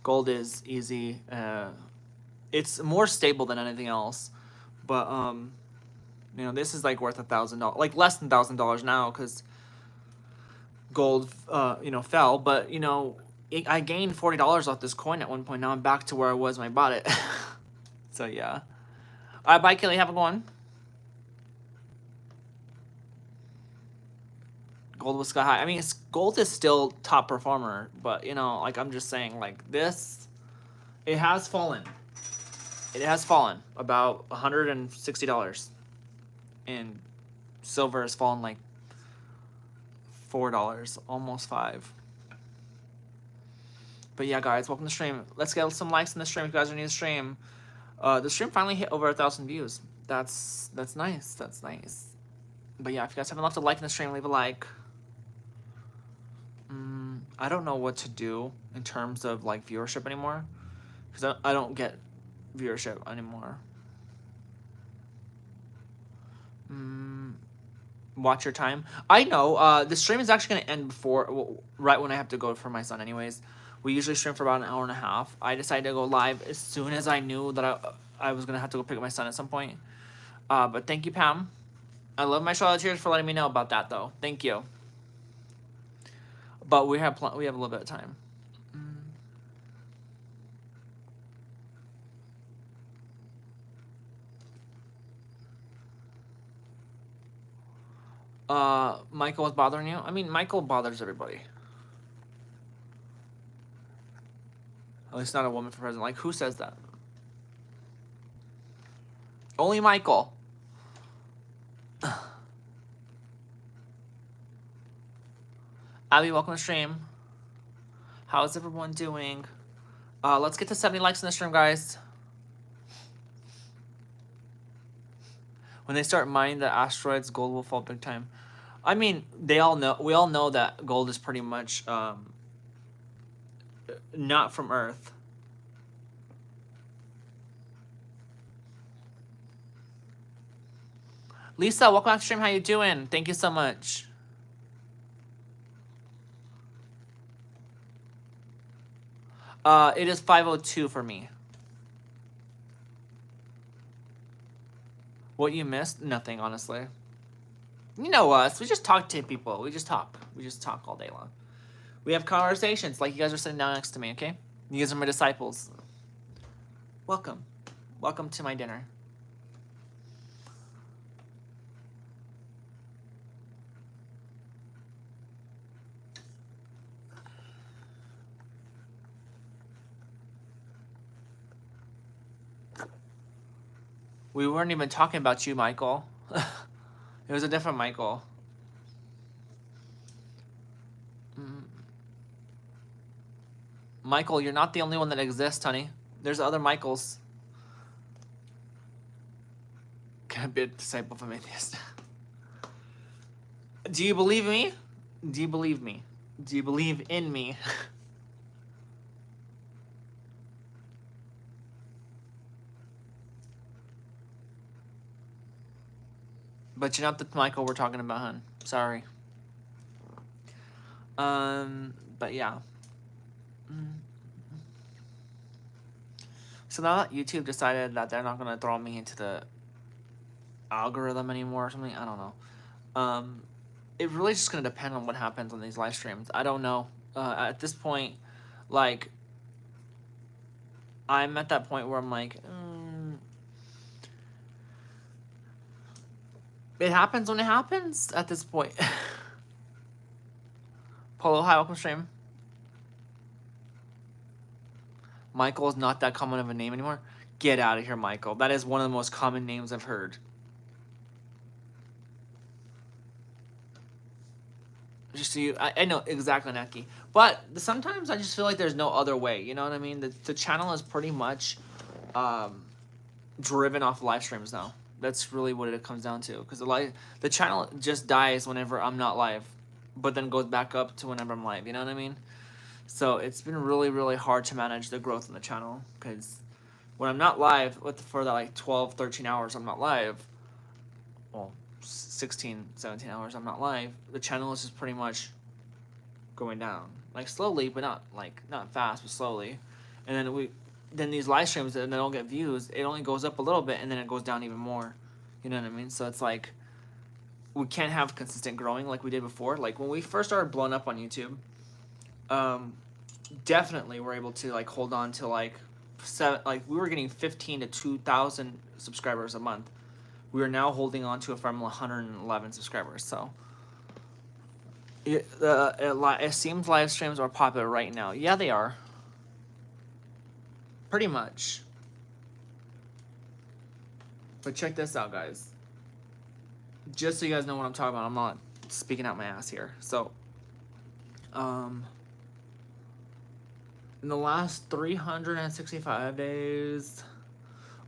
Speaker 1: gold is easy. It's more stable than anything else. But you know, this is like worth $1,000, like less than $1,000 now, because gold, you know, fell. But you know, I gained $40 off this coin at one point. Now I'm back to where I was when I bought it. So yeah. All right, bye, Kelly. Have a good one. Gold was sky high. I mean, gold is still top performer, but you know, like I'm just saying, like this, it has fallen. It has fallen about $160, and silver has fallen like $4, almost $5. But yeah, guys, welcome to the stream. Let's get some likes in the stream if you guys are new to the stream. The stream finally hit over 1,000 views. That's nice. That's nice. But yeah, if you guys haven't left a like in the stream, leave a like. I don't know what to do in terms of like viewership anymore, because I don't get viewership anymore. Watch your time. I know. The stream is actually gonna end right when I have to go for my son. Anyways, we usually stream for about an hour and a half. I decided to go live as soon as I knew that I was gonna have to go pick up my son at some point. But thank you, Pam. I love my Charoletteers for letting me know about that, though. Thank you. But we have a little bit of time. Michael was bothering you? I mean, Michael bothers everybody. At least not a woman for president. Like, who says that? Only Michael. Abby, welcome to the stream. How's everyone doing? Let's get to 70 likes in the stream, guys. When they start mining the asteroids, gold will fall big time. I mean, we all know that gold is pretty much not from Earth. Lisa, welcome back to the stream. How you doing? Thank you so much. It is 5:02 for me. What you missed? Nothing, honestly. You know us. We just talk to people. We just talk. We just talk all day long. We have conversations like you guys are sitting down next to me, okay? You guys are my disciples. Welcome. Welcome to my dinner. We weren't even talking about you, Michael. It was a different Michael. Michael, you're not the only one that exists, honey. There's other Michaels. Can I be a disciple of an atheist? Do you believe me? Do you believe me? Do you believe in me? But you're not the Michael we're talking about, hon. Sorry. But yeah. So now that YouTube decided that they're not gonna throw me into the algorithm anymore or something, I don't know. It really just gonna depend on what happens on these live streams. I don't know. At this point, like, I'm at that point where I'm like, it happens when it happens at this point. Polo, hi, welcome stream. Michael is not that common of a name anymore. Get out of here, Michael. That is one of the most common names I've heard. Just so you, I know exactly, Neki. But sometimes I just feel like there's no other way. You know what I mean? The channel is pretty much driven off live streams now. That's really what it comes down to. Because the channel just dies whenever I'm not live, but then goes back up to whenever I'm live. You know what I mean? So it's been really, really hard to manage the growth in the channel. Because when I'm not live, for that like 12, 13 hours I'm not live, well, 16, 17 hours I'm not live, the channel is just pretty much going down. Like slowly, but not fast, but slowly. And then then these live streams that don't get views, it only goes up a little bit and then it goes down even more. You know what I mean? So it's like we can't have consistent growing like we did before. Like when we first started blowing up on YouTube, definitely we're able to like hold on to like we were getting 15 to 2,000 subscribers a month. We are now holding on to a from 111 subscribers. So it seems live streams are popular right now. Yeah, they are. Pretty much. But check this out, guys. Just so you guys know what I'm talking about, I'm not speaking out my ass here. So, in the last 365 days,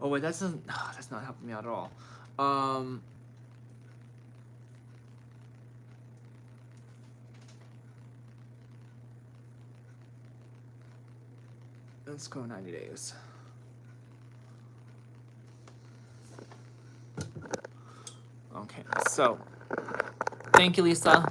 Speaker 1: oh wait, that's not helping me out at all. Let's go 90 days. Okay, so thank you, Lisa.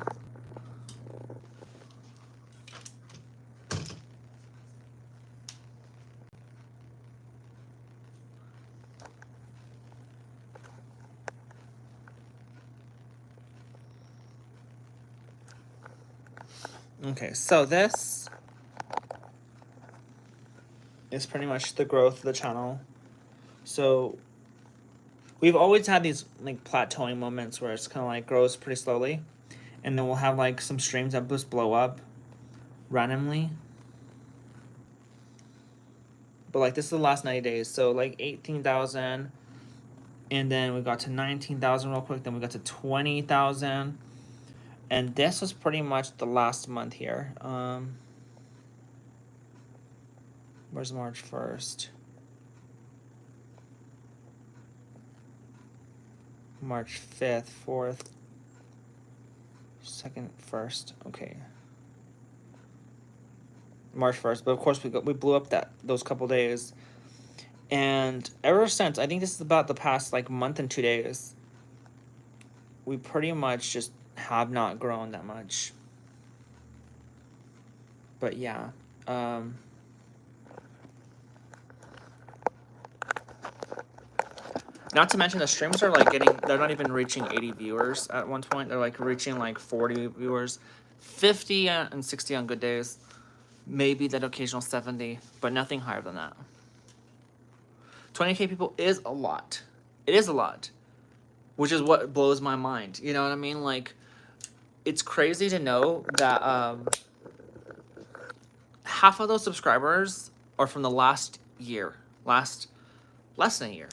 Speaker 1: Okay, so this is pretty much the growth of the channel. So we've always had these like plateauing moments where it's kind of like grows pretty slowly, and then we'll have like some streams that just blow up randomly. But like this is the last 90 days, so like 18,000, and then we got to 19,000 real quick, then we got to 20,000, and this was pretty much the last month here. Where's March 1st? March 5th, 4th, 2nd, 1st. Okay. March 1st, but of course we blew up those couple days. And ever since, I think this is about the past like month and 2 days, we pretty much just have not grown that much. But yeah, not to mention the streams are like they're not even reaching 80 viewers at one point. They're like reaching like 40 viewers, 50 and 60 on good days, maybe that occasional 70, but nothing higher than that. 20K people is a lot. It is a lot, which is what blows my mind. You know what I mean? Like, it's crazy to know that half of those subscribers are from the last year, less than a year.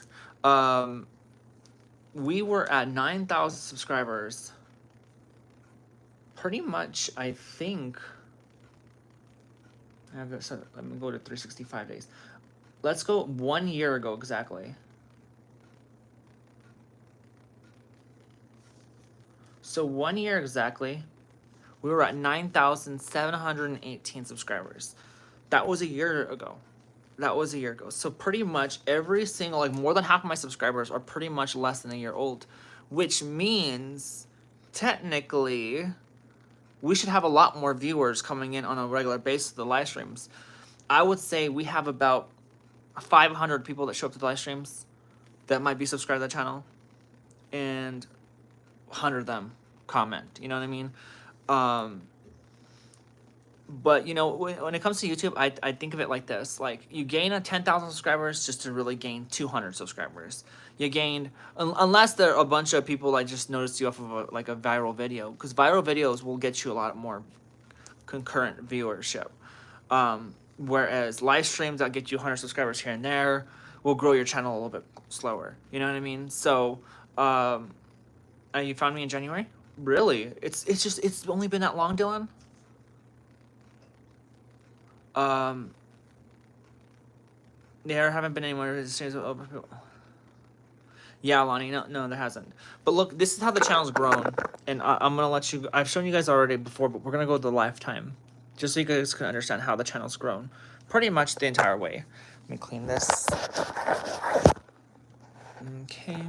Speaker 1: We were at 9,000 subscribers pretty much, I think. So let me go to 365 days. Let's go 1 year ago exactly. So 1 year exactly, we were at 9,718 subscribers. That was a year ago. So pretty much every single, like more than half of my subscribers are pretty much less than a year old, which means technically we should have a lot more viewers coming in on a regular basis to the live streams. I would say we have about 500 people that show up to the live streams that might be subscribed to the channel, and 100 of them comment. You know what I mean? But you know, when it comes to YouTube, I think of it like this: like you gain 10,000 subscribers just to really gain 200 subscribers. You gained, unless there are a bunch of people like just noticed you off of a viral video, because viral videos will get you a lot more concurrent viewership. Whereas live streams that get you 100 subscribers here and there will grow your channel a little bit slower. You know what I mean? So, you found me in January? Really? It's only been that long, Dylan? There haven't been any more streams. Yeah, Lonnie, no, there hasn't. But look, this is how the channel's grown, and I'm gonna let you. I've shown you guys already before, but we're gonna go to the lifetime, just so you guys can understand how the channel's grown, pretty much the entire way. Let me clean this. Okay.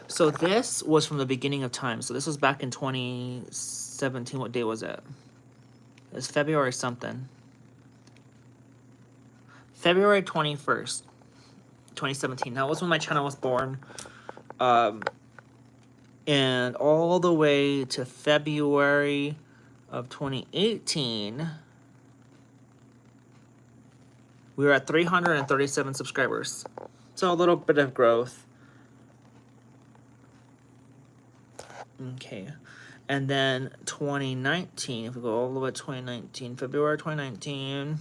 Speaker 1: So this was from the beginning of time. So this was back in 2017. What day was it? It was February something. February 21st, 2017. That was when my channel was born. And all the way to February of 2018, we were at 337 subscribers. So a little bit of growth. Okay. And then 2019, if we go all the way to 2019, February 2019,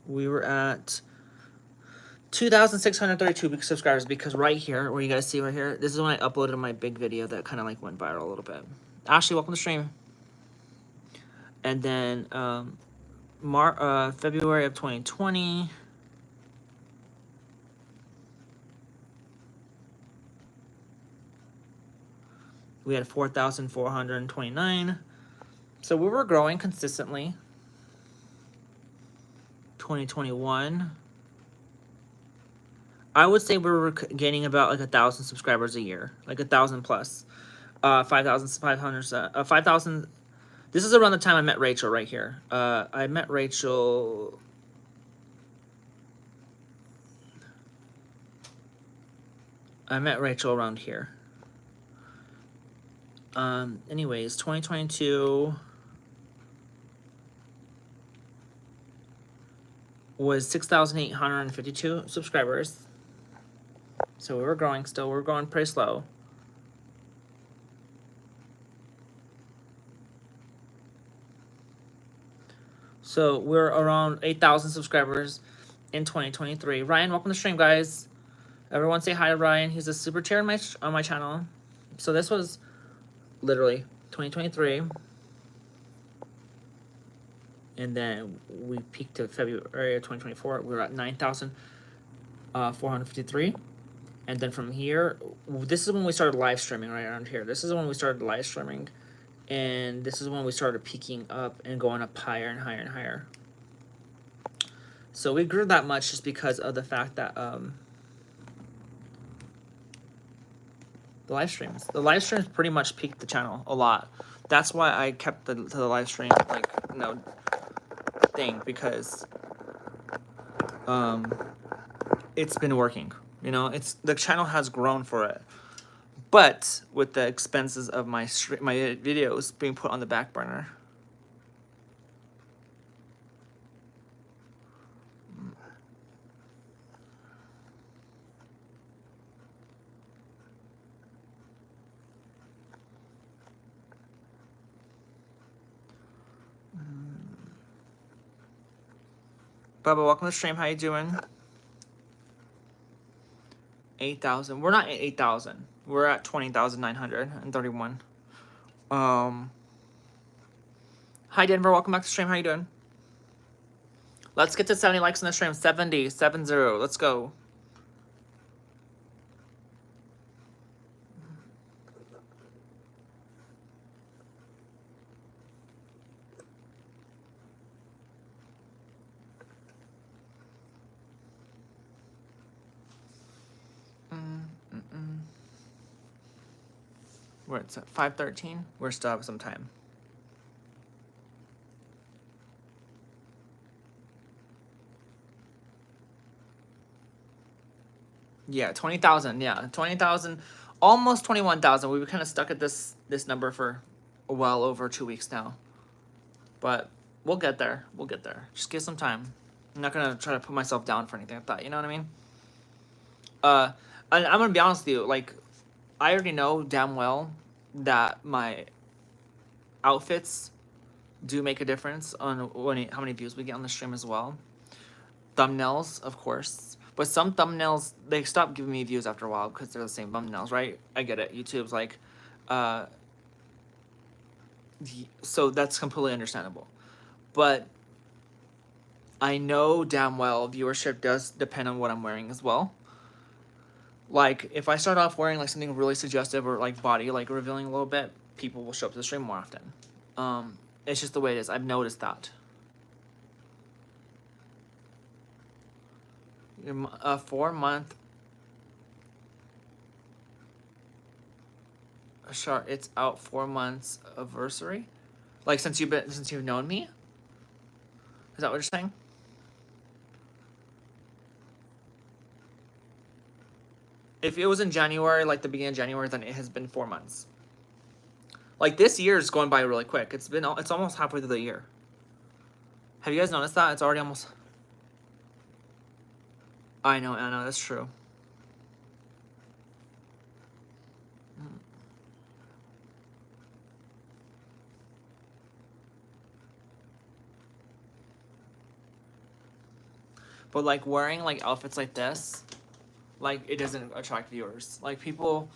Speaker 1: we were at 2,632 subscribers, because right here, where you guys see right here, this is when I uploaded my big video that kind of like went viral a little bit. Ashley, welcome to the stream. And then February of 2020, we had 4,429. So we were growing consistently. 2021, I would say we were gaining about like 1,000 subscribers a year, like 1,000 plus. 5,500, 5,000. This is around the time I met Rachel right here. I met Rachel. Around here. Anyways, 2022 was 6,852 subscribers. So we were growing still. We were growing pretty slow. So we're around 8,000 subscribers in 2023. Ryan, welcome to the stream, guys. Everyone say hi to Ryan. He's a super chair on my channel. So this was literally 2023. And then we peaked to February of 2024. We were at 9,453. And then from here, this is when we started live streaming, right around here. This is when we started live streaming. And this is when we started peaking up and going up higher and higher and higher. So we grew that much just because of the fact that the live streams pretty much peaked the channel a lot. That's why I kept the live stream thing, because it's been working. The channel has grown for it. But with the expenses of my videos being put on the back burner. Bubba, welcome to the stream. How you doing? 8,000. We're not at 8,000. We're at 20,931. Hi Denver, welcome back to the stream. How you doing? Let's get to 70 likes on the stream. 70. Let's go. We're at 5:13. We're still have some time. Yeah, 20,000. Yeah, 20,000, almost 21,000. We were kind of stuck at this number for well over 2 weeks now, but we'll get there. We'll get there. Just give some time. I'm not gonna try to put myself down for anything like that. You know what I mean? And I'm gonna be honest with you. Like, I already know damn well that my outfits do make a difference on how many views we get on the stream as well. Thumbnails, of course. But some thumbnails, they stop giving me views after a while because they're the same thumbnails, right? I get it. YouTube's like, so that's completely understandable. But I know damn well viewership does depend on what I'm wearing as well. Like, if I start off wearing like something really suggestive or like body, like revealing a little bit, people will show up to the stream more often. It's just the way it is. I've noticed that. 4 month It's out 4 months anniversary. Like since you've known me? Is that what you're saying? If it was in January, like the beginning of January, then it has been 4 months. Like this year is going by really quick. It's almost halfway through the year. Have you guys noticed that? It's already almost. I know, Anna, that's true. But like wearing like outfits like this, like it doesn't attract viewers. Like people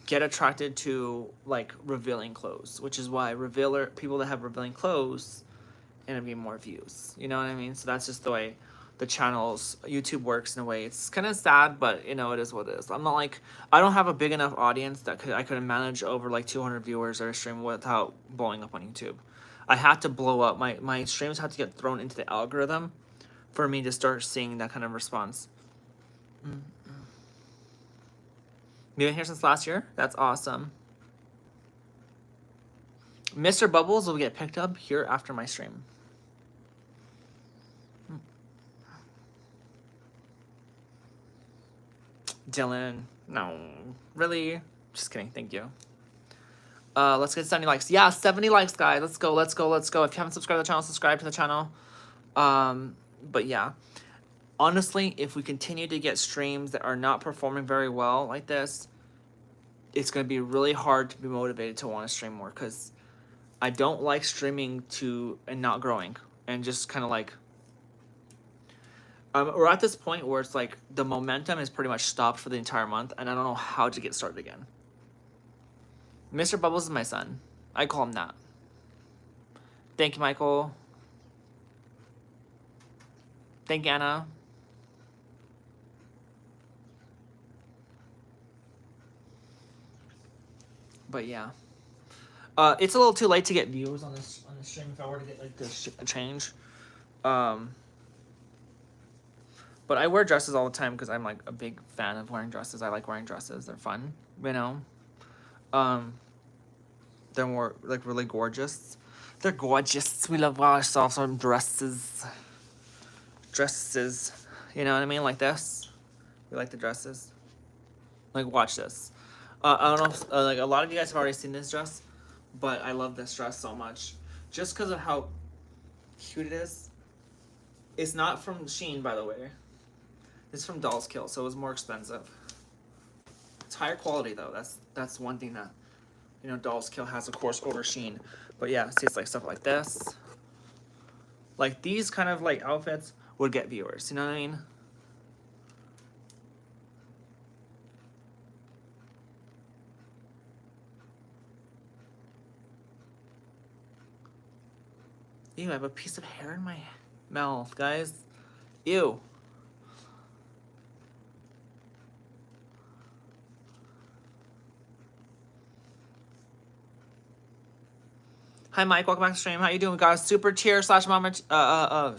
Speaker 1: get attracted to like revealing clothes, which is why people that have revealing clothes end up getting more views. You know what I mean? So that's just the way the channel's YouTube works in a way. It's kind of sad, but you know, it is what it is. I don't have a big enough audience that I could manage over like 200 viewers or a stream without blowing up on YouTube. I had to blow up. My streams had to get thrown into the algorithm for me to start seeing that kind of response. You've been here since last year? That's awesome. Mr. Bubbles will get picked up here after my stream. Dylan, no. Really? Just kidding, thank you. Let's get 70 likes. Yeah, 70 likes, guys. Let's go, let's go, let's go. If you haven't subscribed to the channel, subscribe to the channel. But yeah. Honestly, if we continue to get streams that are not performing very well like this, it's going to be really hard to be motivated to want to stream more, because I don't like streaming and not growing and just kind of like we're at this point where it's like the momentum is pretty much stopped for the entire month, and I don't know how to get started again. Mr. Bubbles is my son. I call him that. Thank you, Michael. Thank you, Anna. But yeah. It's a little too late to get viewers on this stream if I were to get like this change. But I wear dresses all the time because I'm like a big fan of wearing dresses. I like wearing dresses. They're fun, you know. They're more like really gorgeous. They're gorgeous. We love ourselves some dresses. Dresses, you know what I mean? Like this. We like the dresses. Like watch this. I don't know if, like a lot of you guys have already seen this dress, but I love this dress so much just because of how cute it is. It's not from Shein, by the way. It's from Doll's Kill, so it was more expensive. It's higher quality though. That's one thing that, you know, Doll's Kill has, of course, over Shein. But yeah, see, it's like stuff like this. Like these kind of like outfits would get viewers. You know what I mean? Ew, I have a piece of hair in my mouth, guys. Ew. Hi, Mike. Welcome back to the stream. How you doing? We got a super tier / mama star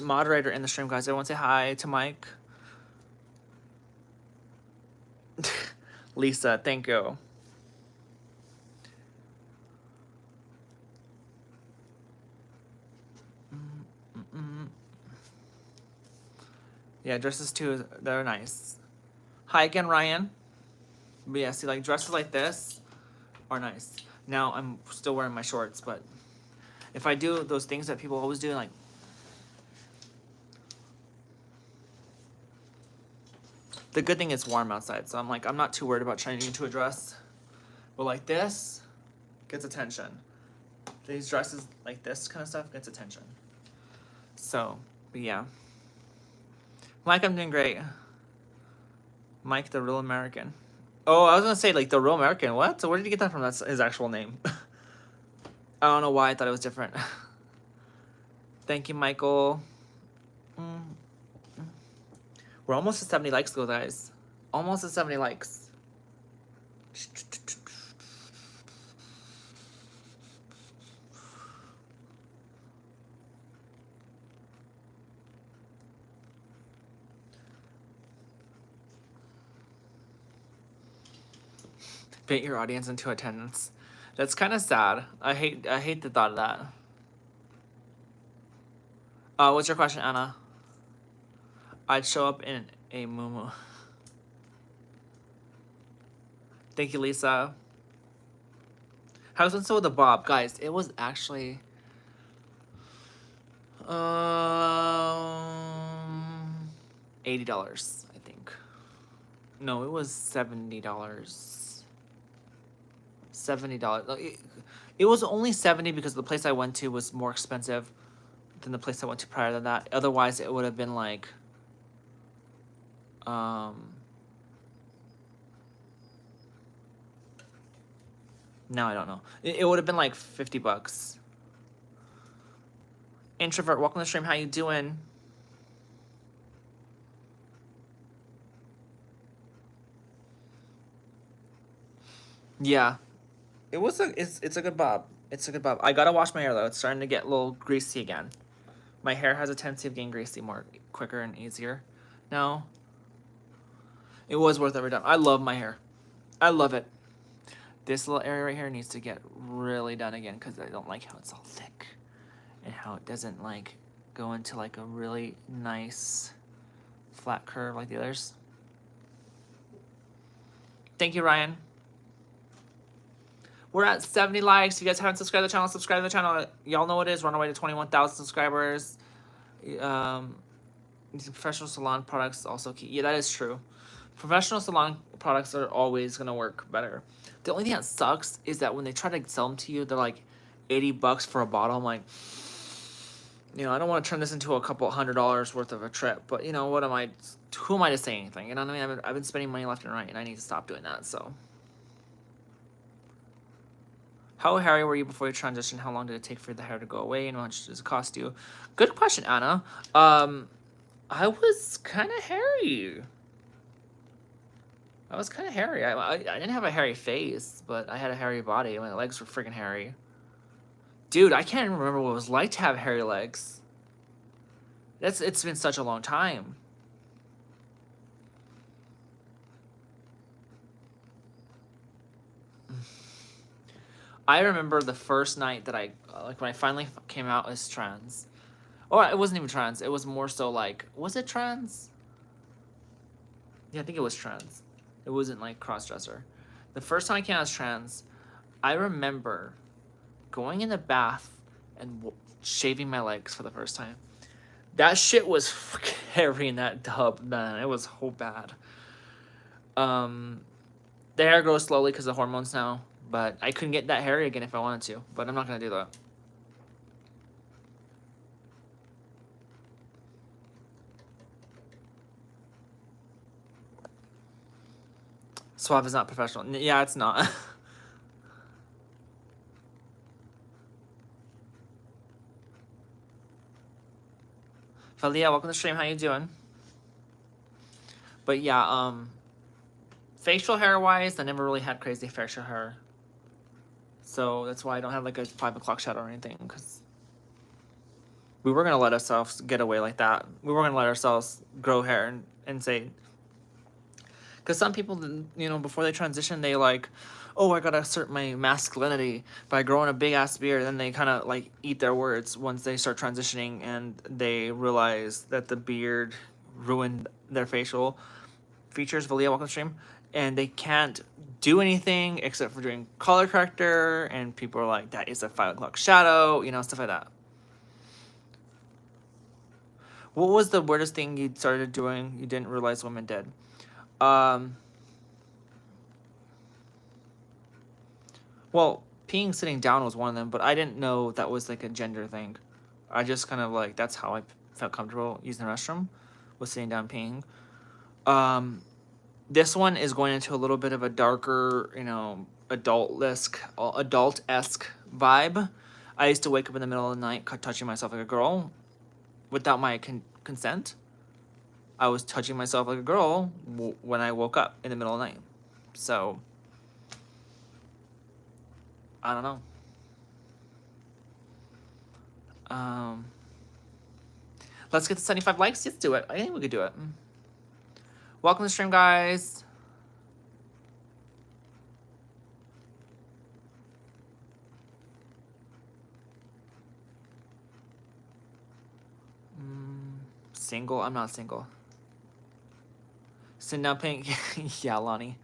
Speaker 1: / moderator in the stream, guys. Everyone say hi to Mike. Lisa, thank you. Yeah, dresses too, they're nice. Hi again, Ryan. But yeah, see, like dresses like this are nice. Now I'm still wearing my shorts, but if I do those things that people always do, like the good thing is warm outside, so I'm not too worried about changing into a dress. But like this gets attention. These dresses like this kind of stuff gets attention. So, but yeah. Mike, I'm doing great. Mike, the real American. Oh, I was gonna say like the real American. What? So where did you get that from? That's his actual name. I don't know why I thought it was different. Thank you, Michael. We're almost at 70 likes, though, guys. Almost at 70 likes. bait your audience into attendance. That's kind of sad. I hate the thought of that. What's your question, Anna? I'd show up in a muumuu. Thank you, Lisa. How's it so with the bob? Guys, it was actually $80, I think. No, it was $70. $70. It was only $70 because the place I went to was more expensive than the place I went to prior to that. Otherwise, it would have been like now I don't know. It would have been like $50. Introvert, welcome to the stream. How you doing? Yeah. It's a good bob. It's a good bob. I gotta wash my hair though. It's starting to get a little greasy again. My hair has a tendency of getting greasy more quicker and easier now. It was worth every dime. I love my hair. I love it. This little area right here needs to get really done again because I don't like how it's all thick and how it doesn't like go into like a really nice flat curve like the others. Thank you, Ryan. We're at 70 likes. If you guys haven't subscribed to the channel, subscribe to the channel. Y'all know what it is. We're on our way to 21,000 subscribers. Professional salon products also key. Yeah, that is true. Professional salon products are always going to work better. The only thing that sucks is that when they try to sell them to you, they're like $80 for a bottle. I'm like, you know, I don't want to turn this into a couple $100 worth of a trip, but you know, who am I to say anything? You know what I mean? I've been spending money left and right, and I need to stop doing that, so. How hairy were you before you transitioned? How long did it take for the hair to go away, and how much does it cost you? Good question, Anna. I was kind of hairy. I didn't have a hairy face, but I had a hairy body. My legs were freaking hairy. Dude, I can't even remember what it was like to have hairy legs. It's been such a long time. I remember the first night that when I finally came out as trans. Or it wasn't even trans. It was more so like, was it trans? Yeah, I think it was trans. It wasn't like cross-dresser. The first time I came out as trans, I remember going in the bath and shaving my legs for the first time. That shit was hairy in that tub, man. It was so bad. The hair grows slowly because of hormones now, but I couldn't get that hairy again if I wanted to. But I'm not gonna do that. Suave is not professional. Yeah, it's not. Valia, welcome to the stream. How you doing? But yeah, facial hair wise, I never really had crazy facial hair. So that's why I don't have like a 5 o'clock shadow or anything, because we were gonna let ourselves get away like that. We were gonna let ourselves grow hair and say, because some people, you know, before they transition, they like, oh, I gotta assert my masculinity by growing a big ass beard. Then they kind of like eat their words once they start transitioning and they realize that the beard ruined their facial features. Valia, welcome to stream. And they can't do anything except for doing color corrector. And people are like, that is a 5 o'clock shadow, you know, stuff like that. What was the weirdest thing you started doing you didn't realize women did? Well, peeing sitting down was one of them, but I didn't know that was like a gender thing. I just kind of like, that's how I felt comfortable using the restroom, was sitting down peeing. This one is going into a little bit of a darker, you know, adult-esque vibe. I used to wake up in the middle of the night touching myself like a girl without my consent. I was touching myself like a girl when I woke up in the middle of the night. So, I don't know. Let's get to 75 likes. Let's do it. I think we could do it. Welcome to the stream, guys. Single? I'm not single. Sitting down pink. Yeah, Lonnie.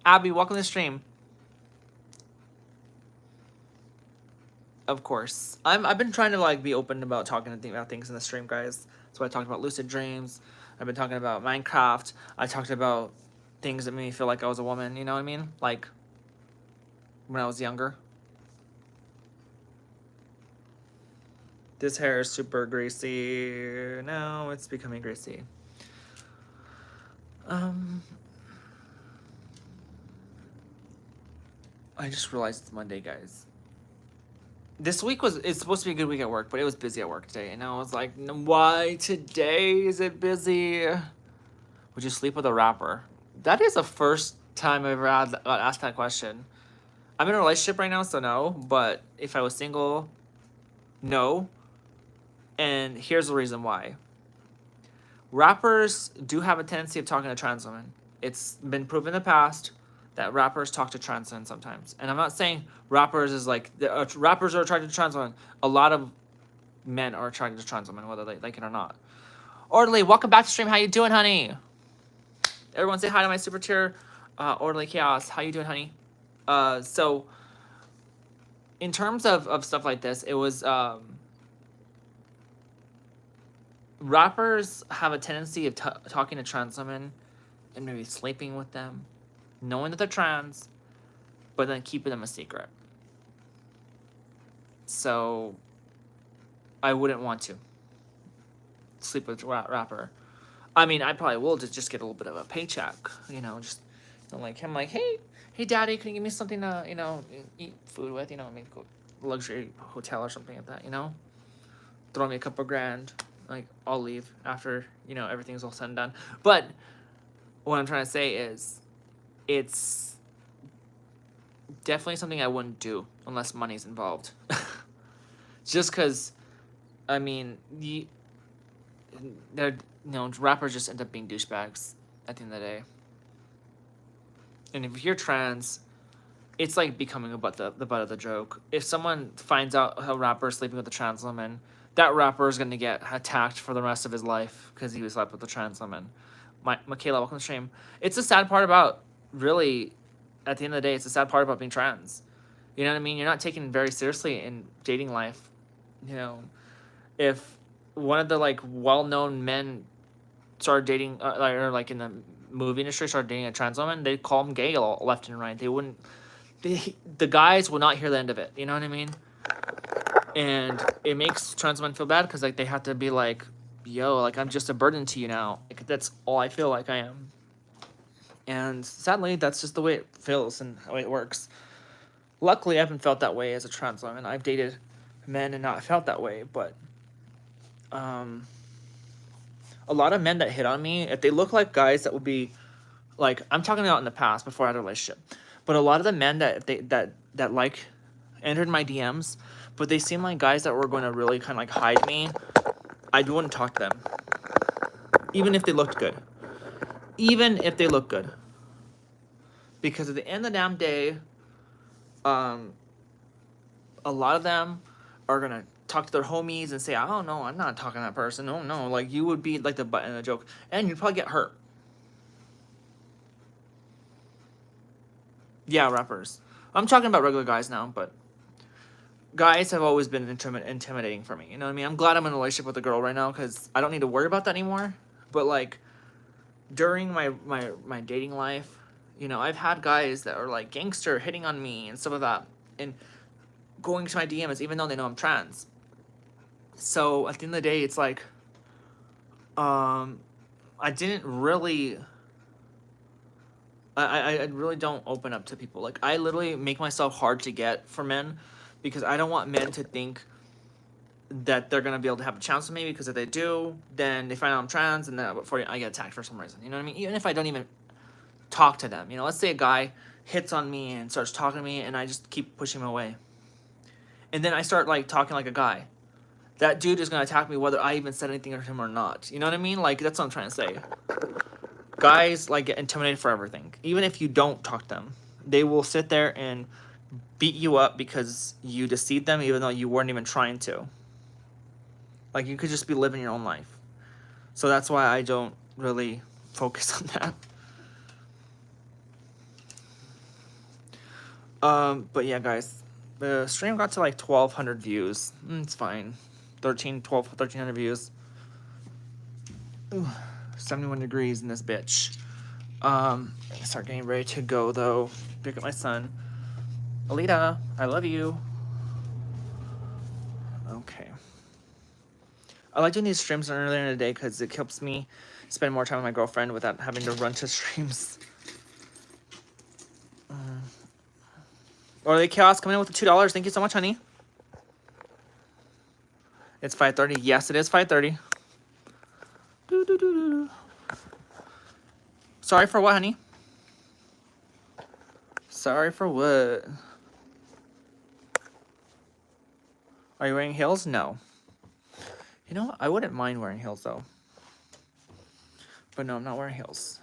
Speaker 1: Abby, welcome to the stream. Of course. I've been trying to like be open about talking about things in the stream, guys. That's why I talked about lucid dreams. I've been talking about Minecraft. I talked about things that made me feel like I was a woman, you know what I mean? Like when I was younger. This hair is super greasy. No, it's becoming greasy. I just realized it's Monday, guys. This week it's supposed to be a good week at work, but it was busy at work today. And I was like, why today is it busy? Would you sleep with a rapper? That is the first time I've ever got asked that question. I'm in a relationship right now, so no. But if I was single, no. And here's the reason why. Rappers do have a tendency of talking to trans women. It's been proven in the past that rappers talk to trans women sometimes. And I'm not saying rappers is like, rappers are attracted to trans women. A lot of men are attracted to trans women, whether they like it or not. Orderly, welcome back to stream. How you doing, honey? Everyone say hi to my super tier, Orderly Chaos. How you doing, honey? So, in terms of stuff like this, it was, rappers have a tendency of talking to trans women and maybe sleeping with them, knowing that they're trans, but then keeping them a secret. So, I wouldn't want to sleep with a rapper. I mean, I probably will just get a little bit of a paycheck, you know, just like him, like, hey, daddy, can you give me something to, you know, eat food with, you know, maybe go to a luxury hotel or something like that, you know, throw me a couple grand, like, I'll leave after, you know, everything's all said and done. But what I'm trying to say is, it's definitely something I wouldn't do unless money's involved. Just because, I mean, they're, you know, rappers just end up being douchebags at the end of the day. And if you're trans, it's like becoming the butt of the joke. If someone finds out a rapper is sleeping with a trans woman, that rapper is going to get attacked for the rest of his life because he was slept with a trans woman. Michaela, welcome to the stream. It's a sad part about, really, at the end of the day, it's a sad part about being trans. You know what I mean? You're not taken very seriously in dating life. You know, if one of the, like, well-known men started dating, or like in the movie industry, started dating a trans woman, they'd call him gay left and right. They wouldn't, the guys would not hear the end of it. You know what I mean? And it makes trans women feel bad because, like, they have to be like, yo, like, I'm just a burden to you now. Like, that's all I feel like I am. And sadly, that's just the way it feels and how it works. Luckily, I haven't felt that way as a trans woman. I've dated men and not felt that way, but a lot of men that hit on me, if they look like guys that would be, like, I'm talking about in the past before I had a relationship, but a lot of the men that like entered my DMs, but they seemed like guys that were going to really kind of like hide me, I wouldn't talk to them, even if they looked good. Even if they look good. Because at the end of the damn day, a lot of them are going to talk to their homies and say, oh, no, I'm not talking to that person. Oh, no, like, you would be, like, the butt in the joke. And you'd probably get hurt. Yeah, rappers. I'm talking about regular guys now, but guys have always been intimidating for me. You know what I mean? I'm glad I'm in a relationship with a girl right now because I don't need to worry about that anymore. But, like, during my dating life, you know, I've had guys that are, like, gangster hitting on me and stuff like that. And going to my DMs even though they know I'm trans. So at the end of the day, it's like, I didn't really, I really don't open up to people. Like, I literally make myself hard to get for men because I don't want men to think that they're going to be able to have a chance with me, because if they do, then they find out I'm trans and then before I get attacked for some reason. You know what I mean? Even if I don't even talk to them. You know, let's say a guy hits on me and starts talking to me and I just keep pushing him away. And then I start, like, talking like a guy. That dude is going to attack me whether I even said anything to him or not. You know what I mean? Like, that's what I'm trying to say. Guys, like, get intimidated for everything. Even if you don't talk to them, they will sit there and beat you up because you deceived them even though you weren't even trying to. Like, you could just be living your own life. So that's why I don't really focus on that. But yeah, guys, the stream got to like 1,200 views. It's fine. 1,300 views. Ooh, 71 degrees in this bitch. Start getting ready to go though. Pick up my son. Alita, I love you. Okay. I like doing these streams earlier in the day because it helps me spend more time with my girlfriend without having to run to streams. Or the Chaos coming in with the $2. Thank you so much, honey. It's 5:30. Yes, it is 5:30. Sorry for what, honey? Sorry for what? Are you wearing heels? No. You know what? I wouldn't mind wearing heels, though. But no, I'm not wearing heels.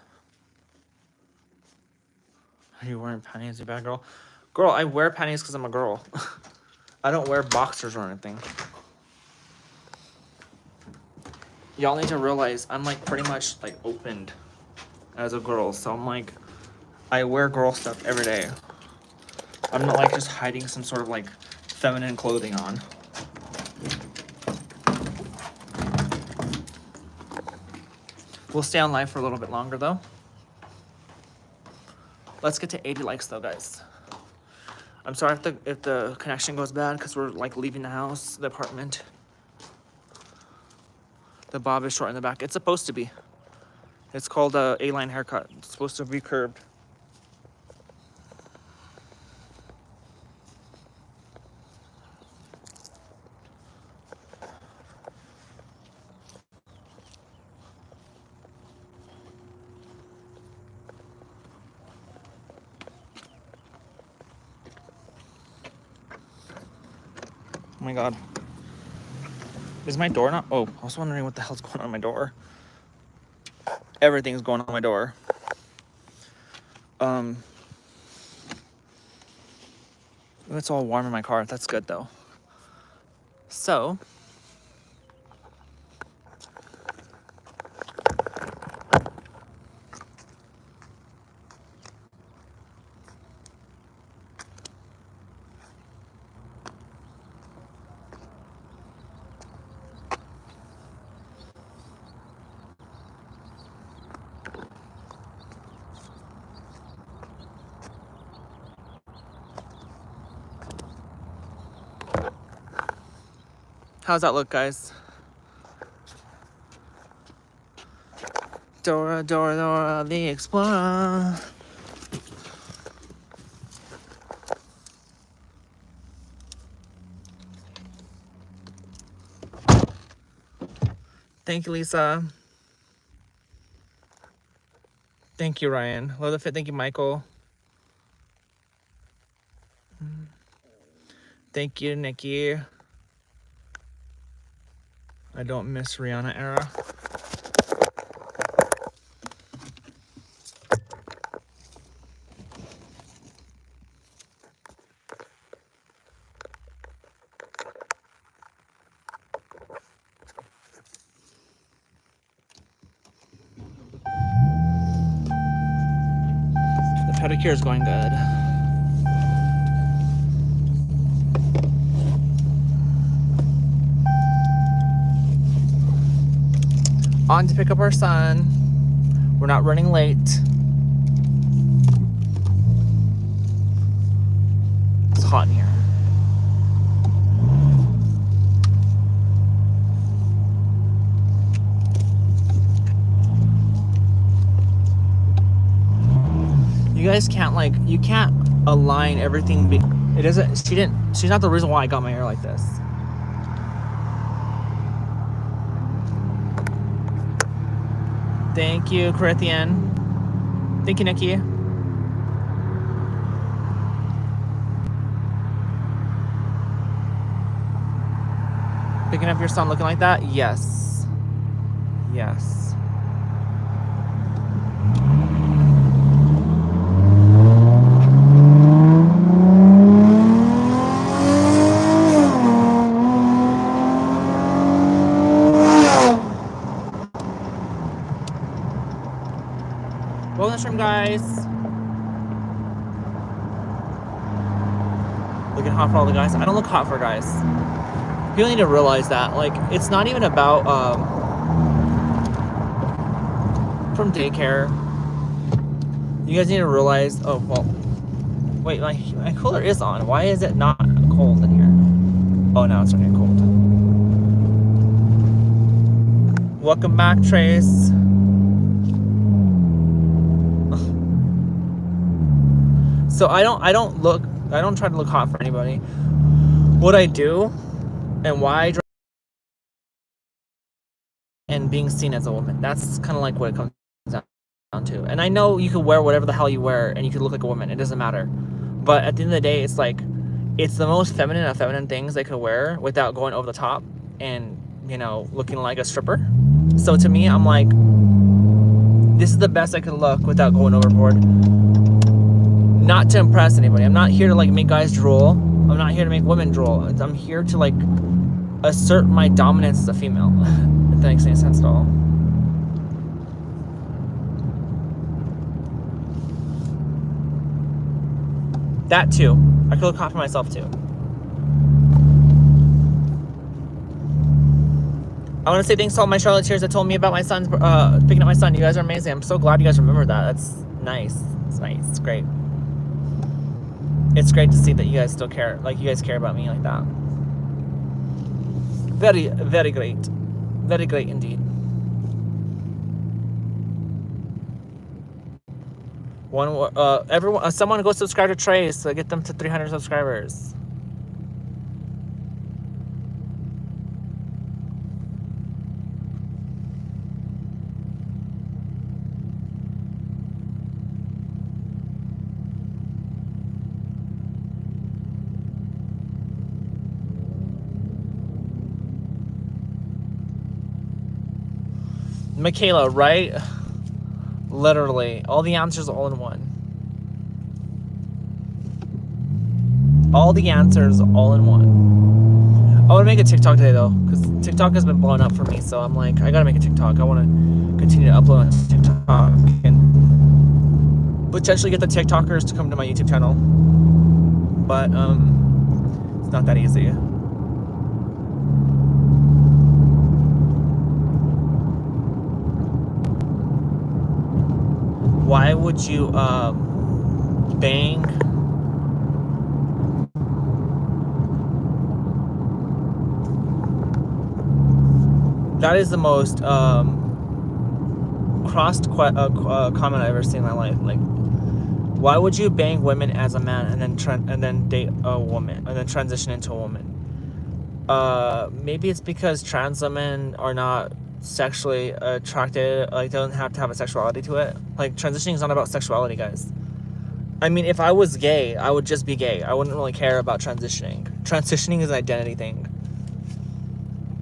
Speaker 1: Are you wearing panties, you bad girl? Girl, I wear panties because I'm a girl. I don't wear boxers or anything. Y'all need to realize I'm like pretty much like opened as a girl. So I'm like, I wear girl stuff every day. I'm not like just hiding some sort of like feminine clothing on. We'll stay on live for a little bit longer though. Let's get to 80 likes though, guys. I'm sorry if the connection goes bad because we're like leaving the house, the apartment. The bob is short in the back. It's supposed to be. It's called a A-line haircut. It's supposed to be curved. Oh my god. Is my door not? Oh, I was wondering what the hell's going on my door. Everything's going on my door. It's all warm in my car. That's good though. So, how's that look, guys? Dora, Dora, Dora, the Explorer. Thank you, Lisa. Thank you, Ryan. Love the fit. Thank you, Michael. Thank you, Nikki. I don't miss Rihanna era. The pedicure is going good. On to pick up our son. We're not running late. It's hot in here. You guys can't like, you can't align everything. It doesn't, she's not the reason why I got my hair like this. Thank you, Corinthian. Thank you, Nikki. Picking up your son looking like that? Yes. Yes. restroom, guys. Looking hot for all the guys. I don't look hot for guys. People need to realize that. Like, it's not even about from daycare. You guys need to realize. Oh well. Wait, my cooler is on. Why is it not cold in here? Oh, now it's starting to get cold. Welcome back, Trace. So I don't try to look hot for anybody. What I do and why I dress and being seen as a woman. That's kind of like what it comes down to. And I know you can wear whatever the hell you wear and you can look like a woman. It doesn't matter. But at the end of the day, it's like, it's the most feminine of feminine things they could wear without going over the top and, you know, looking like a stripper. So to me, I'm like, this is the best I can look without going overboard. Not to impress anybody. I'm not here to like make guys drool. I'm not here to make women drool. I'm here to like assert my dominance as a female. If that makes any sense at all. That too. I could look hot for myself too. I want to say thanks to all my Charoletteers that told me about my son's picking up my son. You guys are amazing. I'm so glad you guys remember that. That's nice. It's nice. It's great. It's great to see that you guys still care. Like, you guys care about me like that. Very, very great. Very great indeed. Someone go subscribe to Trace to get them to 300 subscribers. Michaela, right? Literally, all the answers all in one. All the answers all in one. I want to make a TikTok today though, because TikTok has been blowing up for me. So I'm like, I gotta make a TikTok. I want to continue to upload on TikTok and potentially get the TikTokers to come to my YouTube channel. But it's not that easy. Why would you bang? That is the most crossed comment I've ever seen in my life. Like, why would you bang women as a man and then date a woman and then transition into a woman? Maybe it's because trans women are not sexually attracted, like, they don't have to have a sexuality to it. Like, transitioning is not about sexuality, guys. I mean, if I was gay, I would just be gay. I wouldn't really care about transitioning. Transitioning is an identity thing.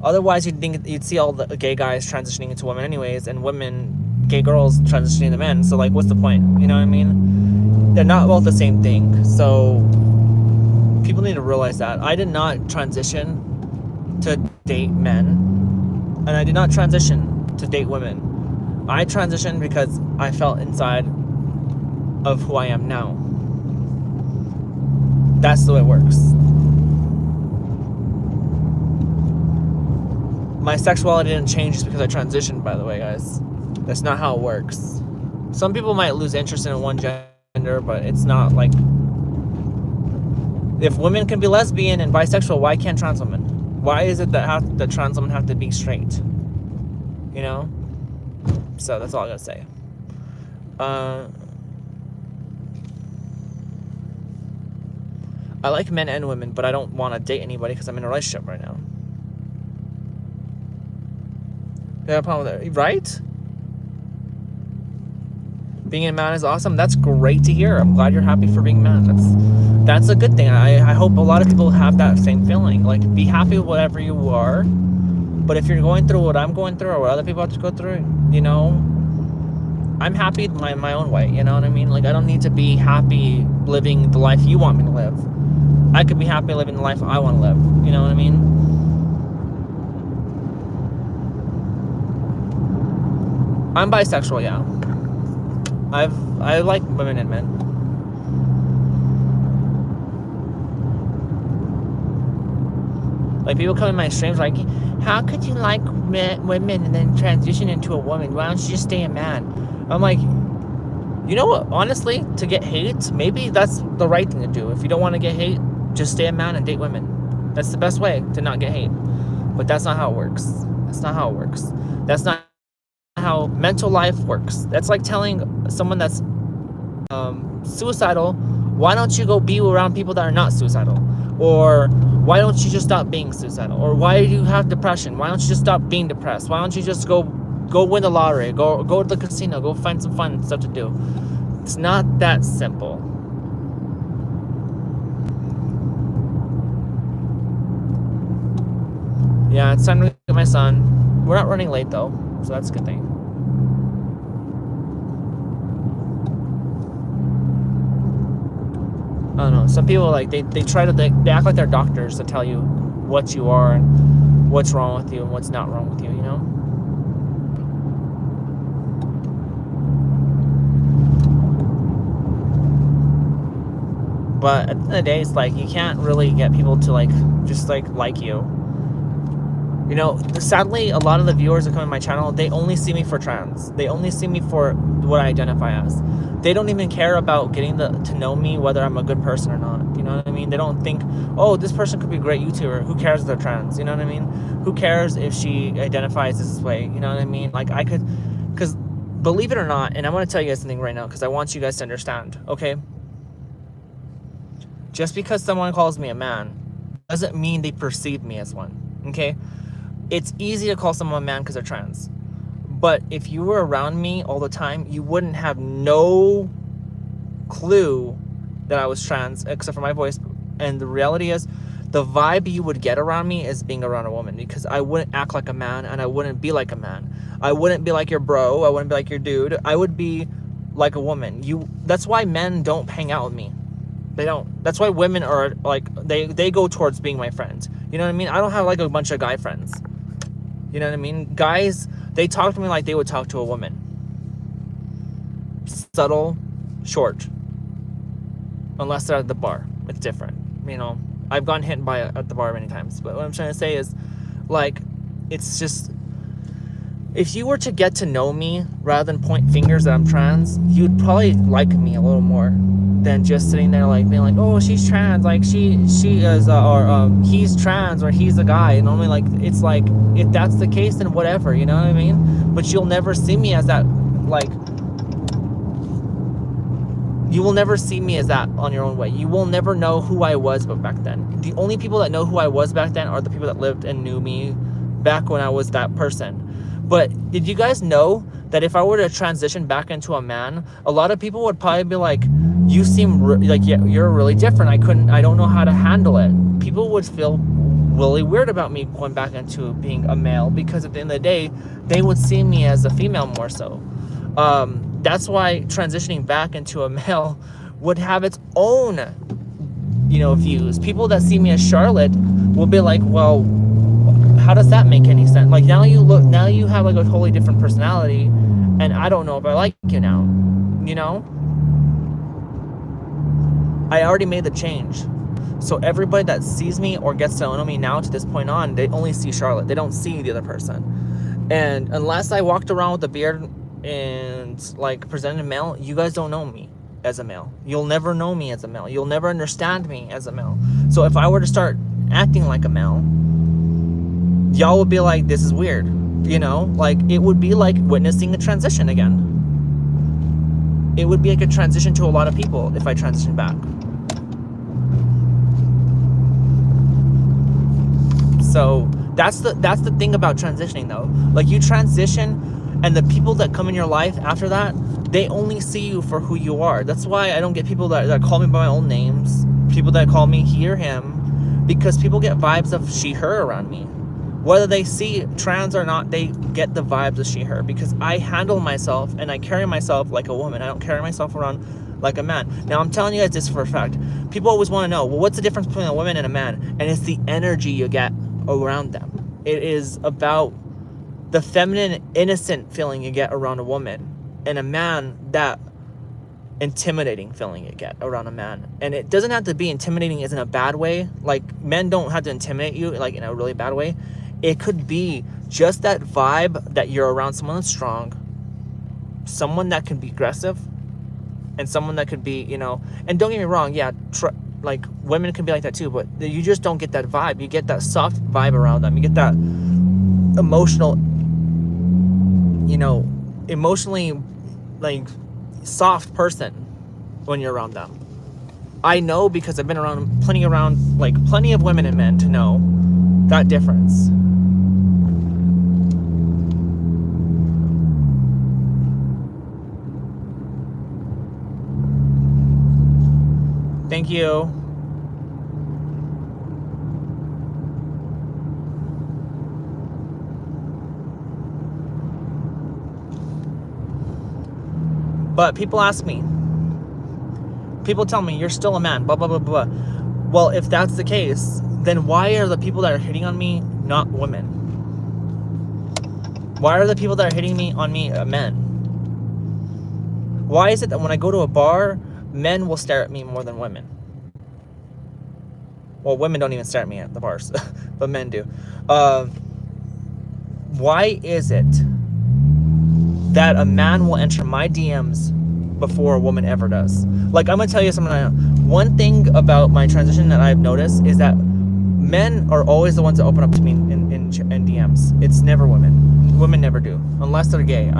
Speaker 1: Otherwise, you'd see all the gay guys transitioning into women anyways, and gay girls transitioning to men. So, like, what's the point? You know what I mean? They're not both the same thing. So people need to realize that. I did not transition to date men. And I did not transition to date women. I transitioned because I felt inside of who I am now. That's the way it works. My sexuality didn't change just because I transitioned, by the way, guys. That's not how it works. Some people might lose interest in one gender, but it's not like... If women can be lesbian and bisexual, why can't trans women? Why is it that trans women have to be straight? You know? So that's all I gotta say. I like men and women, but I don't want to date anybody because I'm in a relationship right now. You have a problem with that, right? Being a man is awesome. That's great to hear. I'm glad you're happy for being a man. That's a good thing. I hope a lot of people have that same feeling. Like, be happy with whatever you are. But if you're going through what I'm going through or what other people have to go through, you know, I'm happy my own way. You know what I mean? Like, I don't need to be happy living the life you want me to live. I could be happy living the life I want to live. You know what I mean? I'm bisexual, yeah. I like women and men. Like, people come in my streams like, how could you like women and then transition into a woman? Why don't you just stay a man? I'm like, you know what? Honestly, to get hate, maybe that's the right thing to do. If you don't want to get hate, just stay a man and date women. That's the best way to not get hate. But that's not how it works. That's not how it works. That's not how mental life works. That's like telling someone that's suicidal, why don't you go be around people that are not suicidal? Or why don't you just stop being suicidal? Or why do you have depression? Why don't you just stop being depressed? Why don't you just go win the lottery? Go to the casino. Go find some fun stuff to do. It's not that simple. Yeah, it's time to get my son. We're not running late though, so that's a good thing. I don't know. Some people, like, they try to, they act like they're doctors to tell you what you are and what's wrong with you and what's not wrong with you, you know? But at the end of the day, it's like, you can't really get people to, like, just, like you. You know, sadly, a lot of the viewers that come to my channel, they only see me for trans. They only see me for what I identify as. They don't even care about getting to know me, whether I'm a good person or not. You know what I mean? They don't think, oh, this person could be a great YouTuber. Who cares if they're trans? You know what I mean? Who cares if she identifies this way? You know what I mean? Like, I could, because believe it or not, and I want to tell you guys something right now, because I want you guys to understand, okay? Just because someone calls me a man doesn't mean they perceive me as one, okay? It's easy to call someone a man because they're trans. But if you were around me all the time, you wouldn't have no clue that I was trans, except for my voice. And the reality is, the vibe you would get around me is being around a woman, because I wouldn't act like a man and I wouldn't be like a man. I wouldn't be like your bro. I wouldn't be like your dude. I would be like a woman. That's why men don't hang out with me. They don't. That's why women are like, they go towards being my friends. You know what I mean? I don't have like a bunch of guy friends. You know what I mean? Guys, they talk to me like they would talk to a woman. Subtle, short. Unless they're at the bar. It's different. You know, I've gotten hit by at the bar many times. But what I'm trying to say is, like, it's just, if you were to get to know me rather than point fingers that I'm trans, you'd probably like me a little more than just sitting there like being like, oh, she's trans, like she is, or he's trans, or he's a guy. And only, like, it's like, if that's the case, then whatever, you know what I mean? But you'll never see me as that, like, you will never see me as that on your own way. You will never know who I was back then. The only people that know who I was back then are the people that lived and knew me back when I was that person. But did you guys know that if I were to transition back into a man, a lot of people would probably be like, you seem like, yeah, you're really different. I don't know how to handle it. People would feel really weird about me going back into being a male, because at the end of the day, they would see me as a female more so. That's why transitioning back into a male would have its own, you know, views. People that see me as Charlotte will be like, well, how does that make any sense? Like, now you have like a totally different personality, and I don't know if I like you now, you know? I already made the change. So everybody that sees me or gets to know me now to this point on, they only see Charlotte. They don't see the other person. And unless I walked around with a beard and like presented male, you guys don't know me as a male. You'll never know me as a male. You'll never understand me as a male. So if I were to start acting like a male, y'all would be like, this is weird. You know, like, it would be like witnessing a transition again. It would be like a transition to a lot of people if I transition back. So that's the thing about transitioning though. Like, you transition, and the people that come in your life after that, they only see you for who you are. That's why I don't get people that call me by my own names, people that call me he or him, because people get vibes of she, her around me. Whether they see trans or not, they get the vibes of she, her, because I handle myself and I carry myself like a woman. I don't carry myself around like a man. Now, I'm telling you guys this for a fact. People always want to know, well, what's the difference between a woman and a man? And it's the energy you get around them. It is about the feminine, innocent feeling you get around a woman, and a man that intimidating feeling you get around a man. And it doesn't have to be intimidating as in a bad way. Like, men don't have to intimidate you like in a really bad way. It could be just that vibe that you're around someone that's strong, someone that can be aggressive, and someone that could be, you know, and don't get me wrong, yeah, like women can be like that too, but you just don't get that vibe. You get that soft vibe around them. You get that emotional, you know, emotionally like soft person when you're around them. I know because I've been around plenty of women and men to know that difference. Thank you. But people ask me, people tell me, you're still a man, blah, blah, blah, blah. Well, if that's the case, then why are the people that are hitting on me not women? Why are the people that are hitting on me men? Why is it that when I go to a bar, men will stare at me more than women? Well, women don't even stare at me at the bars, but men do. Why is it that a man will enter my DMs before a woman ever does? Like, I'm gonna tell you something. One thing about my transition that I've noticed is that men are always the ones that open up to me in DMs. It's never women. Women never do, unless they're gay.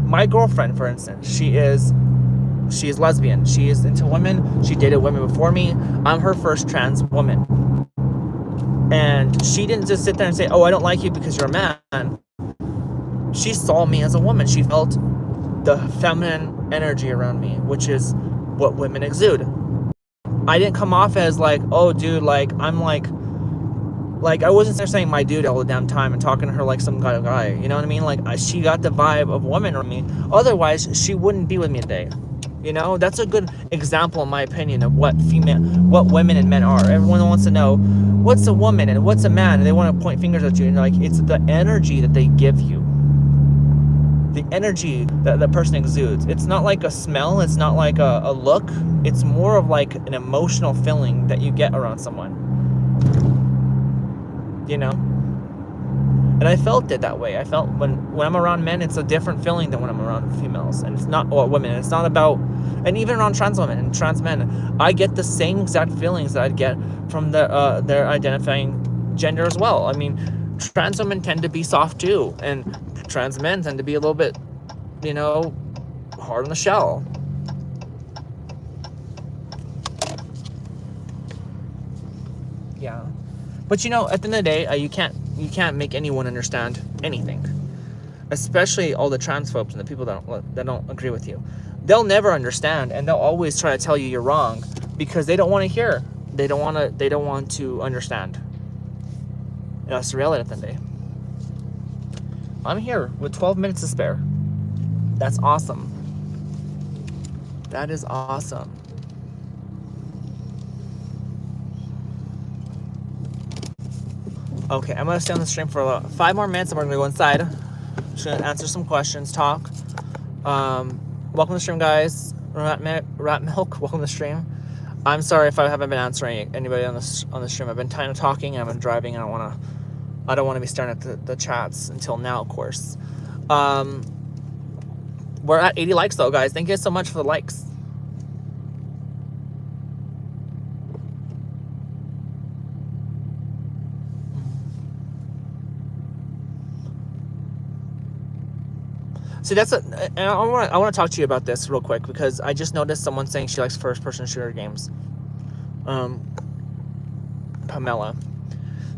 Speaker 1: My girlfriend, for instance, she's lesbian. She is into women. She dated women before me. I'm her first trans woman. And she didn't just sit there and say, oh, I don't like you because you're a man. She saw me as a woman. She felt the feminine energy around me, which is what women exude. I didn't come off as like, oh, dude, like, I'm like I wasn't there saying my dude all the damn time and talking to her like some guy, you know what I mean? Like, she got the vibe of woman on me. Otherwise, she wouldn't be with me today. You know, that's a good example, in my opinion, of what women and men are. Everyone wants to know what's a woman and what's a man, and they want to point fingers at you. And like, it's the energy that they give you, the energy that the person exudes. It's not like a smell. It's not like a look. It's more of like an emotional feeling that you get around someone. You know. And I felt it that way. I felt when I'm around men, it's a different feeling than when I'm around females. And it's not, well, women. It's not about, and even around trans women and trans men, I get the same exact feelings that I'd get from their identifying gender as well. I mean, trans women tend to be soft too, and trans men tend to be a little bit, you know, hard on the shell. Yeah. But you know, at the end of the day, you can't make anyone understand anything, especially all the transphobes and the people that don't agree with you. They'll never understand, and they'll always try to tell you you're wrong because they don't want to hear. They don't want to understand. And that's the reality at the end of the day. I'm here with 12 minutes to spare. That's awesome. That is awesome. Okay, I'm going to stay on the stream for 5 more minutes and we're going to go inside. Just going to answer some questions, talk. Welcome to the stream, guys. Rat Milk, welcome to the stream. I'm sorry if I haven't been answering anybody on the stream. I've been kind of talking and I've been driving and I don't want to be staring at the chats until now, of course. We're at 80 likes though, guys. Thank you so much for the likes. See, and I want to talk to you about this real quick because I just noticed someone saying she likes first-person shooter games. Pamela.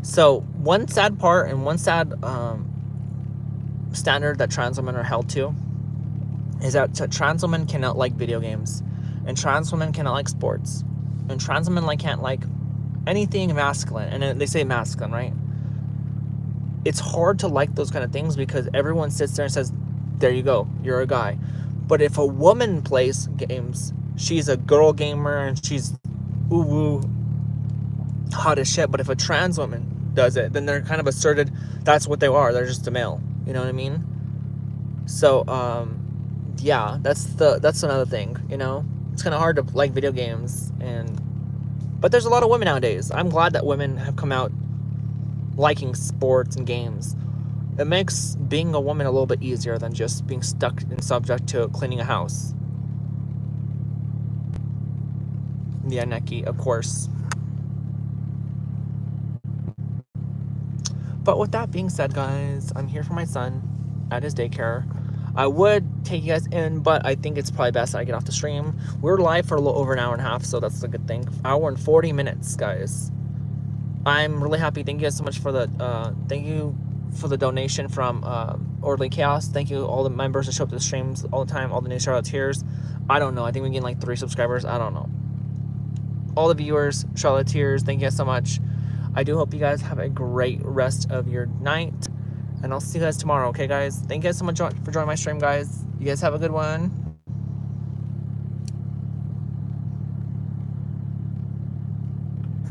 Speaker 1: So one sad part and one sad standard that trans women are held to is that trans women cannot like video games, and trans women cannot like sports, and trans women can't like anything masculine. And they say masculine, right? It's hard to like those kind of things because everyone sits there and says, there you go, you're a guy. But if a woman plays games, she's a girl gamer and she's ooh hot as shit. But if a trans woman does it, then they're kind of asserted that's what they are. They're just a male. You know what I mean? So yeah, that's another thing, you know? It's kind of hard to like video games, but there's a lot of women nowadays. I'm glad that women have come out liking sports and games. It makes being a woman a little bit easier than just being stuck and subject to cleaning a house. Yeah, Neki, of course. But with that being said, guys, I'm here for my son at his daycare. I would take you guys in, but I think it's probably best that I get off the stream. We're live for a little over an hour and a half, so that's a good thing. Hour and 40 minutes, guys. I'm really happy. Thank you guys so much for the donation from Orderly Chaos. Thank you all the members that show up to the streams all the time, all the new Charoletteers. I don't know. I think we gained like 3 subscribers. I don't know. All the viewers, Charoletteers, thank you guys so much. I do hope you guys have a great rest of your night. And I'll see you guys tomorrow, okay, guys? Thank you guys so much for joining my stream, guys. You guys have a good one.